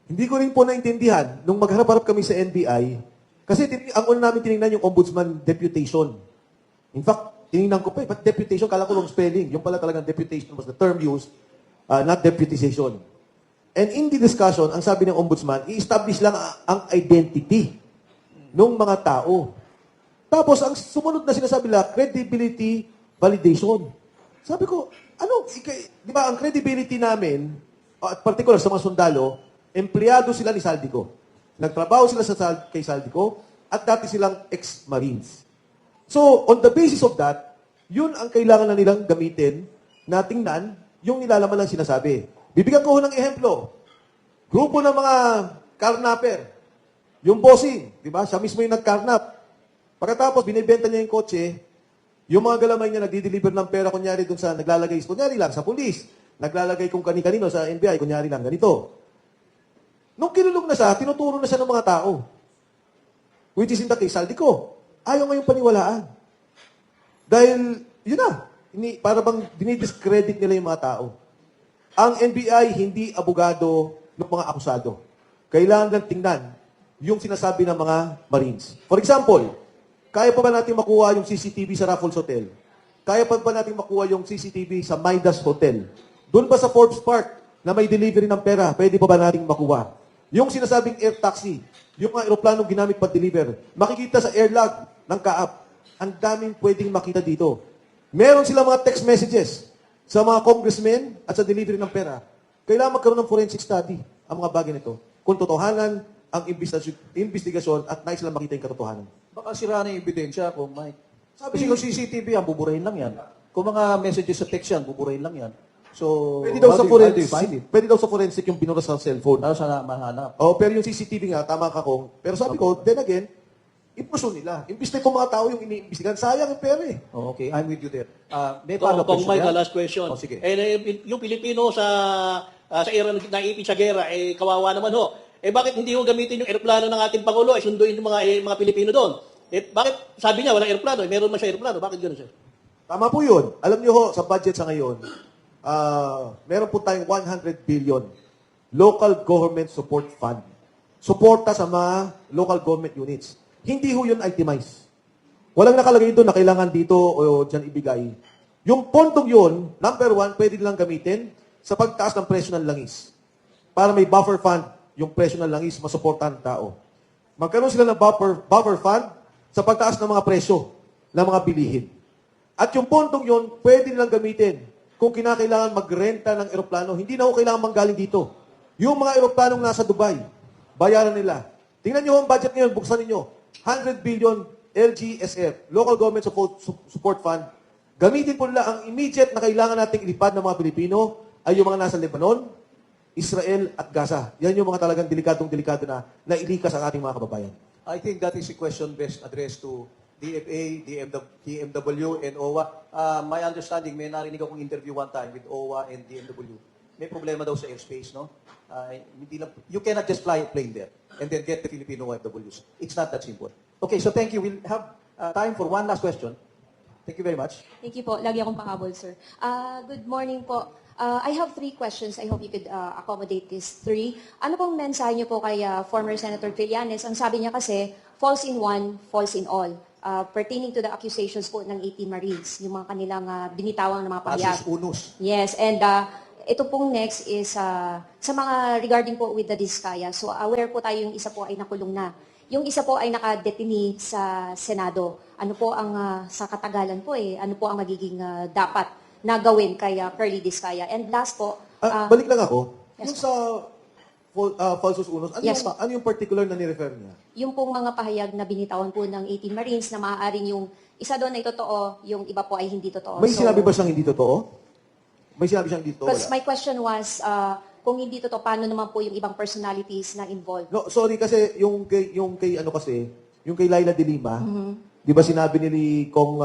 Hindi ko rin po naintindihan nung magharap-harap kami sa NBI kasi ang una namin tinignan yung Ombudsman Deputation. In fact, tinignan ko pa but deputation, kala ko long spelling. Yung pala talagang deputation was the term used, not deputization. And in the discussion, ang sabi ng Ombudsman, i-establish lang ang identity ng mga tao. Tapos, ang sumunod na sinasabi nila, credibility validation. Sabi ko, di ba, ang credibility namin, at particular sa mga sundalo, empleyado sila ni Saldico. Nagtrabaho sila kay Saldico, at dati silang ex-Marines. So, on the basis of that, yun ang kailangan na nilang gamitin na tingnan yung nilalaman lang sinasabi. Bibigyan ko ng ehemplo. Grupo ng mga carnapper. Yung bossing, di ba? Siya mismo yung nag-carnap. Pagkatapos, binibenta niya yung kotse, yung mga galamay niya nagdi-deliver ng pera, kunyari dun sa naglalagay, kunyari lang sa pulis, naglalagay kung kani-kanino sa NBI, kunyari lang ganito. Nung kinulong na siya, tinuturo na siya ng mga tao. Which is in the case, Saldico. Ayaw ngayong paniwalaan. Dahil, yun na. Para bang dinidiscredit nila yung mga tao. Ang NBI hindi abogado ng mga akusado. Kailangan lang tingnan yung sinasabi ng mga Marines. For example, kaya pa ba natin makuha yung CCTV sa Raffles Hotel? Kaya pa ba natin makuha yung CCTV sa Midas Hotel? Doon ba sa Forbes Park na may delivery ng pera, pwede pa ba natin makuha? Yung sinasabing air taxi, yung mga aeroplanong ginamit pag-deliver, makikita sa airlog ng Kaap. Ang daming pwedeng makita dito. Meron sila mga text messages sa mga congressmen at sa delivery ng pera. Kailangan magkaroon ng forensic study ang mga bagay nito. Kung totohanan ang investigasyon at nais lang makita yung katotohanan. Baka sira na yung ebidensya kung may... Kasi kung CCTV yan, buburahin lang yan. Kung mga messages sa text yan, buburahin lang yan. So, Pwede daw sa how do you find forensic. it? Pwede daw sa forensic yung binura sa cellphone. Ano sana mahanap? Oh, pero yung CCTV nga, tama ka kung. Pero sabi ko, then again, i-pursue nila. Imbis na itong mga tao yung iniimbestigan, sayang yung pera eh. Oh, okay, I'm with you there. May follow-up Kong question Mike, yan? last question. Oh, sige. Yung Pilipino sa era naipit sa gera, kawawa naman ho. Bakit hindi ho gamitin yung eroplano ng ating Pangulo, sunduin yung mga Pilipino doon? Bakit sabi niya walang eroplano, meron man siya eroplano, bakit gano'n siya? Tama po yun. Alam niyo ho, sa budget sa ngayon, meron po tayong 100 billion local government support fund. Suporta sa mga local government units. Hindi ho yun itemized. Walang nakalagay doon na kailangan dito o dyan ibigay. Yung pondong yun, number one, pwede nilang gamitin sa pagtaas ng presyo ng langis. Para may buffer fund, yung presyo ng langis, masuportahan ng tao. Magkaroon sila ng buffer fund sa pagtaas ng mga presyo ng mga bilihin. At yung pondong yun, pwede nilang gamitin kung kinakailangan magrenta ng eroplano. Hindi na ho kailangan manggaling dito. Yung mga eroplanong nasa Dubai, bayaran nila. Tingnan nyo ang budget ngayon, buksan ninyo. 100 billion LGSF, Local Government Support Fund. Gamitin po nila ang immediate na kailangan nating ilipad ng mga Pilipino ay yung mga nasa Lebanon, Israel at Gaza. Yan yung mga talagang delikadong-delikado na ilikas ang ating mga kababayan. I think that is a question best addressed to DFA, DMW, and OWA. My understanding, may narinig akong interview one time with OWA and DMW. May problema daw sa airspace, no? You cannot just fly a plane there and then get the Filipino OFWs. It's not that simple. Okay, so thank you. We'll have time for one last question. Thank you very much. Thank you po. Lagi akong pahabol, sir. Good morning po. I have 3 questions. I hope you could accommodate these 3. Ano pong mensahe niyo po kay former Senator Trillanes? Ang sabi niya kasi, false in one, false in all. Pertaining to the accusations po ng 18 Marines, yung mga kanilang binitawang na mga pahayag. Asis unus. Yes, and ito pong next is sa mga regarding po with the Diskaya. So aware po tayo yung isa po ay nakulong na. Yung isa po ay nakadetini sa Senado. Ano po ang, sa katagalan po ano po ang magiging dapat na gawin kay Curly Diskaya? And last po, Balik lang ako. Yes, Yung sa falsus unos. Ano, Yes yung, po. ano yung particular na nirefer niya? Yung pong mga pahayag na binitawan po ng 18 Marines na maaaring yung isa doon ay totoo, yung iba po ay hindi totoo. May sinabi ba siyang hindi totoo? May sinabi siyang hindi totoo? Because Wala. my question was, kung hindi totoo, paano naman po yung ibang personalities na involved? No, sorry kasi yung kay ano kasi, yung kay Laila de Lima, 'di ba sinabi ni Kong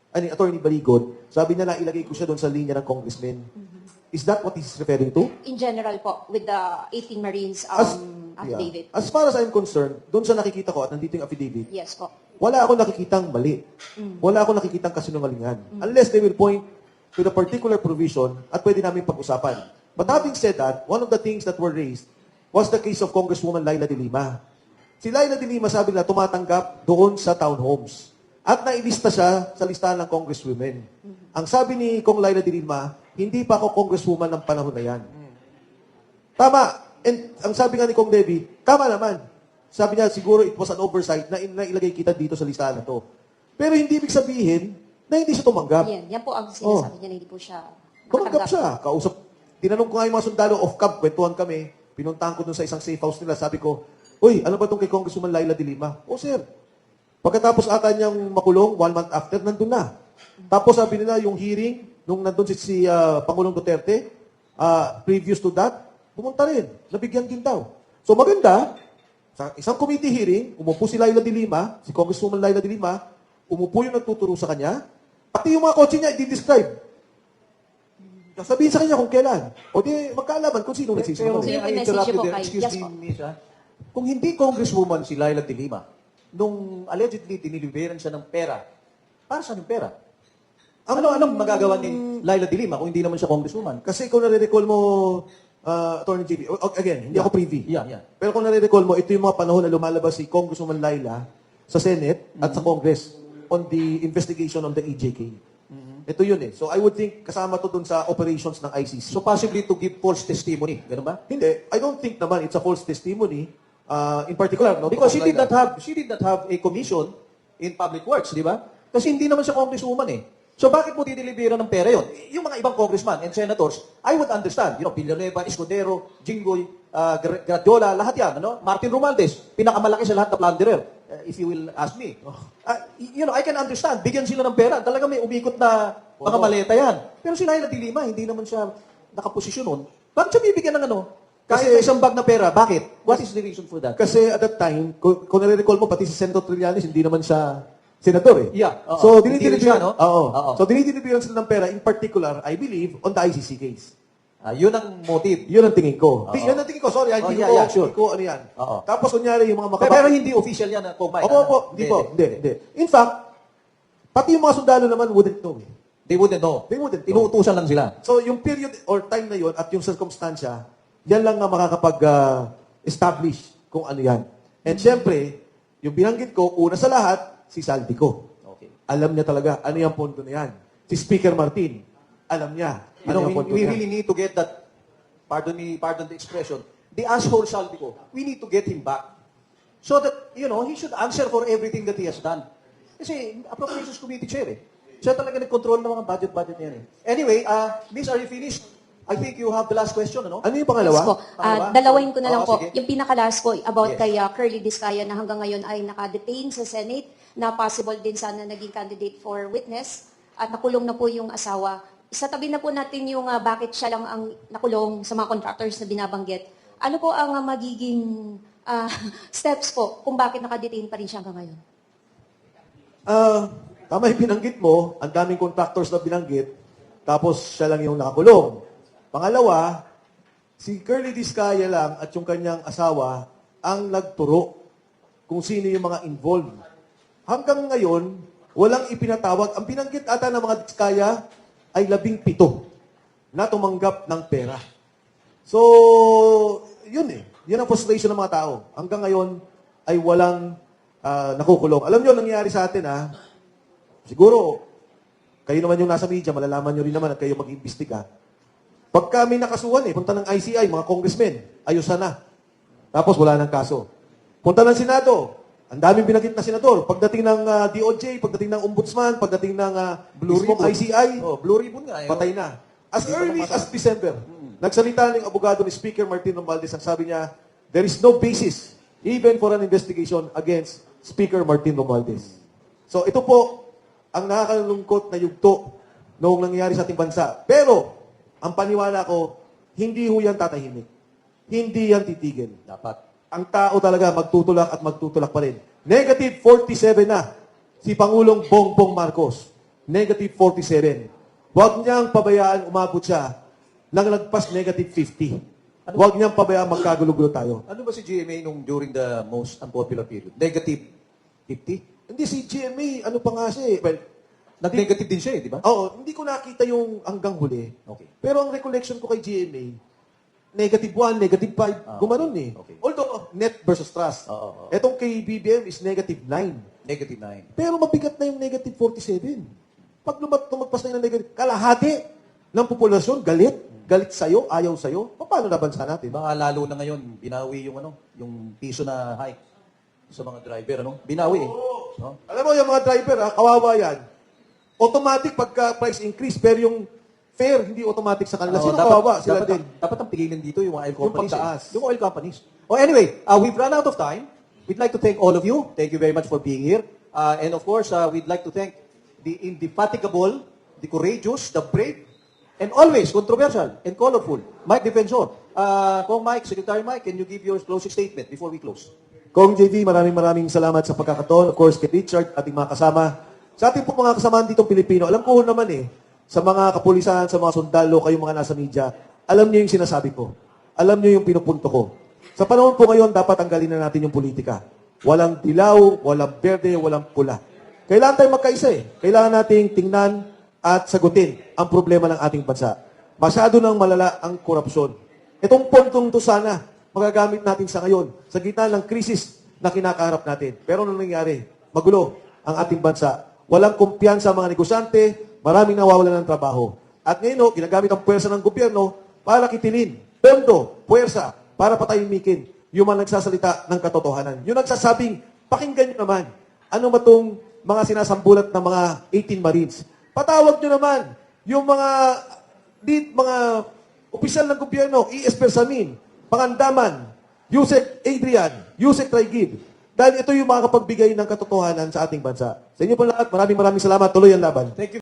Attorney Baligon, sabi niya na ilagay ko siya doon sa linya ng congressman. Is that what he's referring to? In general po, with the 18 Marines affidavit. Yeah. As far as I'm concerned, doon sa nakikita ko at nandito yung affidavit, Yes po. wala akong nakikitang mali. Wala akong nakikitang kasinungalingan. Unless they will point to the particular provision at pwede namin pag-usapan. But having said that, one of the things that were raised was the case of Congresswoman Laila de Lima. Si Laila de Lima sabi na tumatanggap doon sa townhomes. At nailista siya sa listahan ng congresswomen. Ang sabi ni Kong Laila de Lima, hindi pa ako congresswoman ng panahon na yan. Tama. And ang sabi nga ni Kong Debbie, tama naman. Sabi niya, siguro it was an oversight na ilagay kita dito sa listahan na to. Pero hindi ibig sabihin na hindi siya tumanggap. Yan po ang sinasabi niya na hindi po siya Tumanggap nakatanggap. siya. Kausap. Tinanong ko nga yung mga sundalo off-cam, kwentuhan kami. Pinuntahan ko dun sa isang safe house nila. Sabi ko, uy, ano ba itong kay Congresswoman Laila de Lima? Oh, sir. Pagkatapos ata niyang makulong, 1 month after, nandun na. Tapos sabi nila, yung hearing, nung nandun si Pangulong Duterte, previous to that, pumunta rin. Nabigyan din daw. So maganda, sa isang committee hearing, umupo si Laila de Lima, si Congresswoman Laila de Lima, umupo yung nagtuturo sa kanya, pati yung mga kotse niya, i-describe. Sabihin sa kanya kung kailan. O di, magkaalaman kung sino Pero nagsisinungaling. Sino may I yung interrupt message you po there? kay- Excuse Yes me, po. Miss, kung hindi congresswoman si Laila de Lima, nung allegedly diniliberan siya ng pera, para saan yung pera? Anong magagawa ni Laila de Lima kung hindi naman siya congresswoman? Kasi kung nare-recall mo, Attorney JB, again, hindi ako privy. Yeah. Pero kung nare-recall mo, ito yung mga panahon na lumalabas si Congresswoman Laila sa Senate at sa Congress on the investigation on the EJK. Ito yun eh. So I would think kasama to dun sa operations ng ICC. So possibly to give false testimony, ganun ba? Hindi. I don't think naman it's a false testimony in particular. No, Because to she did Laila. not have a commission in public works, di ba? Kasi hindi naman siya congresswoman eh. So bakit mo dideliveran ng pera yon? Yung mga ibang congressman and senators, I would understand. You know, Villanueva, Escudero, Jinggoy, Gradiola, lahat yan. Ano? Martin Romualdez, pinakamalaki sa lahat na plunderer, if you will ask me. You know, I can understand. Bigyan sila ng pera. Talaga may umikot na mga maleta yan. Pero si Laila de Lima, hindi naman siya nakaposisyon nun. Bakit siya bibigyan ng ano? Kahit Kasi- isang bag na pera. Bakit? What is the reason for that? Kasi at that time, kung nare-recall mo, pati si Senator Trillanes, hindi naman siya senador eh. Yeah, oo. So, Hindi rin siya, dinideliveran, no? Oo. Oo. So, dinideliveran sila ng pera, in particular, I believe, on the ICC case. Yun ang motive. Yun ang tingin ko. Oo. Yun ang tingin ko. Sorry, Oh, hindi yeah, ko, sure. hindi ko ano yan. Oo. Tapos, kunyari, yung mga Pero hindi official yan, Kong Mike. Opo, hindi po. Hindi. In fact, pati yung mga sundalo naman wouldn't know. They wouldn't know. They wouldn't know. Inuutusan lang sila. So, yung period or time na yon at yung circumstansya, yan lang nga makakapag-establish kung ano yan. And syempre, yung binanggit ko, una sa lahat, si Saldico. Okay. Alam niya talaga ano yung punto na yan. Si Speaker Martin, alam niya You ano know, yung punto we na yan. really need to get that, pardon the expression, the asshole Saldico. We need to get him back. So that, you know, he should answer for everything that he has done. Kasi, Appropriations Committee Chair eh. Siya talaga nag-control ng mga budget na yan eh. Anyway, Miss, are you finished? I think you have the last question, ano? Ano yung pangalawa? Yes po. Pangalawa? Dalawin ko na lang Oo, po. sige. Yung pinaka-last po about Yes. kay Curly Discaya na hanggang ngayon ay naka-detain sa Senate na possible din sana naging candidate for witness at nakulong na po yung asawa. Isatabi na po natin yung bakit siya lang ang nakulong sa mga contractors na binabanggit. Ano po ang magiging steps po kung bakit naka-detain pa rin siya hanggang ngayon? Tama yung binanggit mo, ang daming contractors na binanggit, tapos siya lang yung nakakulong. Pangalawa, si Curly Discaya lang at yung kanyang asawa ang nagturo kung sino yung mga involved. Hanggang ngayon, walang ipinatawag. Ang binanggit ata ng mga Discaya ay 17 na tumanggap ng pera. So, yun eh. Yan ang frustration ng mga tao. Hanggang ngayon ay walang nakukulong. Alam nyo, nangyayari sa atin siguro, kayo naman yung nasa media, malalaman nyo rin naman at kayo mag-imbestiga. Pagka may nakasuhan punta ng ICI, mga congressmen, ayusan na. Tapos wala nang kaso. Punta ng Senado, ang daming binanggit na senador. Pagdating ng DOJ, pagdating ng Ombudsman, pagdating ng Blue mismong Ribbon. ICI, Oh, Blue Ribbon nga. patay na. As early as December. Nagsalita ng abogado ni Speaker Martin Romualdez, ang sabi niya, there is no basis even for an investigation against Speaker Martin Romualdez. So ito po ang nakakalungkot na yugto noong nangyayari sa ating bansa. Pero, ang paniwala ko, hindi ho yan tatahimik. Hindi yan titigil. Dapat. Ang tao talaga magtutulak at magtutulak pa rin. Negative 47 na si Pangulong Bongbong Marcos. Negative 47. Huwag niyang pabayaan umabot siya ng lagpas negative 50. Huwag niyang pabayaan magkagulo-gulo tayo. Ano ba si GMA nung during the most unpopular period? Negative 50? Hindi si GMA, ano pa nga siya eh. Well, Nag-negative din siya eh, di ba? oo, hindi ko nakita yung hanggang huli. Okay. Pero ang recollection ko kay GMA, negative 1, negative 5, gumanon eh. Okay. Although, net versus trust. Oo. Etong kay BBM is negative 9. Negative 9. Pero mabigat na yung negative 47. Pag lumagpas na yung negative, kalahati ng populasyon, galit. Galit sa'yo, ayaw sa'yo. Paano nabansa natin? Mga lalo na ngayon, binawi yung piso na hike sa mga driver, Binawi eh. No? Alam mo, yung mga driver, kawawa yan. Automatic pagka price increase, pero yung fare, hindi automatic sa kanila. Sino kawawa? Sila din. Dapat ang pigilin dito yung mga oil companies. pagtaas. Yung oil companies. Oh, anyway, we've run out of time. We'd like to thank all of you. Thank you very much for being here. And of course, we'd like to thank the indefatigable, the courageous, the brave, and always controversial and colorful, Mike Defensor. Kong Mike, Secretary Mike, can you give your closing statement before we close? Kong JV, maraming salamat sa pagkakataon. Of course, kay Richard, ating mga kasama. Sa ating po mga kasamaan ditong Pilipino, alam ko naman sa mga kapulisan, sa mga sundalo, kayong mga nasa media, alam niyo yung sinasabi ko. Alam niyo yung pinupunto ko. Sa panahon po ngayon, dapat tanggalin na natin yung politika. Walang dilaw, walang berde, walang pula. Kailangan tayong magkaisa eh. Kailangan nating tingnan at sagutin ang problema ng ating bansa. Masyado nang malala ang korupsyon. Itong pontong to sana, magagamit natin sa ngayon, sa gitna ng krisis na kinakaharap natin. Pero anong nangyari? Magulo ang ating bansa. Walang kumpiyansa ang mga negosyante, maraming nawawalan ng trabaho. At ngayon, ginagamit ang puwersa ng gobyerno para kitilin, pondo, puwersa, para patahimikin yung mga nagsasalita ng katotohanan. Yung nagsasabing, pakinggan nyo naman, ano ba itong mga sinasambulat ng mga 18 Marines? Patawag nyo naman yung mga opisyal ng gobyerno, E.S. Bersamin, Pangandaman, Yusek Adrian, Yusek Traigib. Dahil ito yung makakapagbigay ng katotohanan sa ating bansa. Sa inyo po lahat, maraming salamat. Tuloy ang laban. Thank you.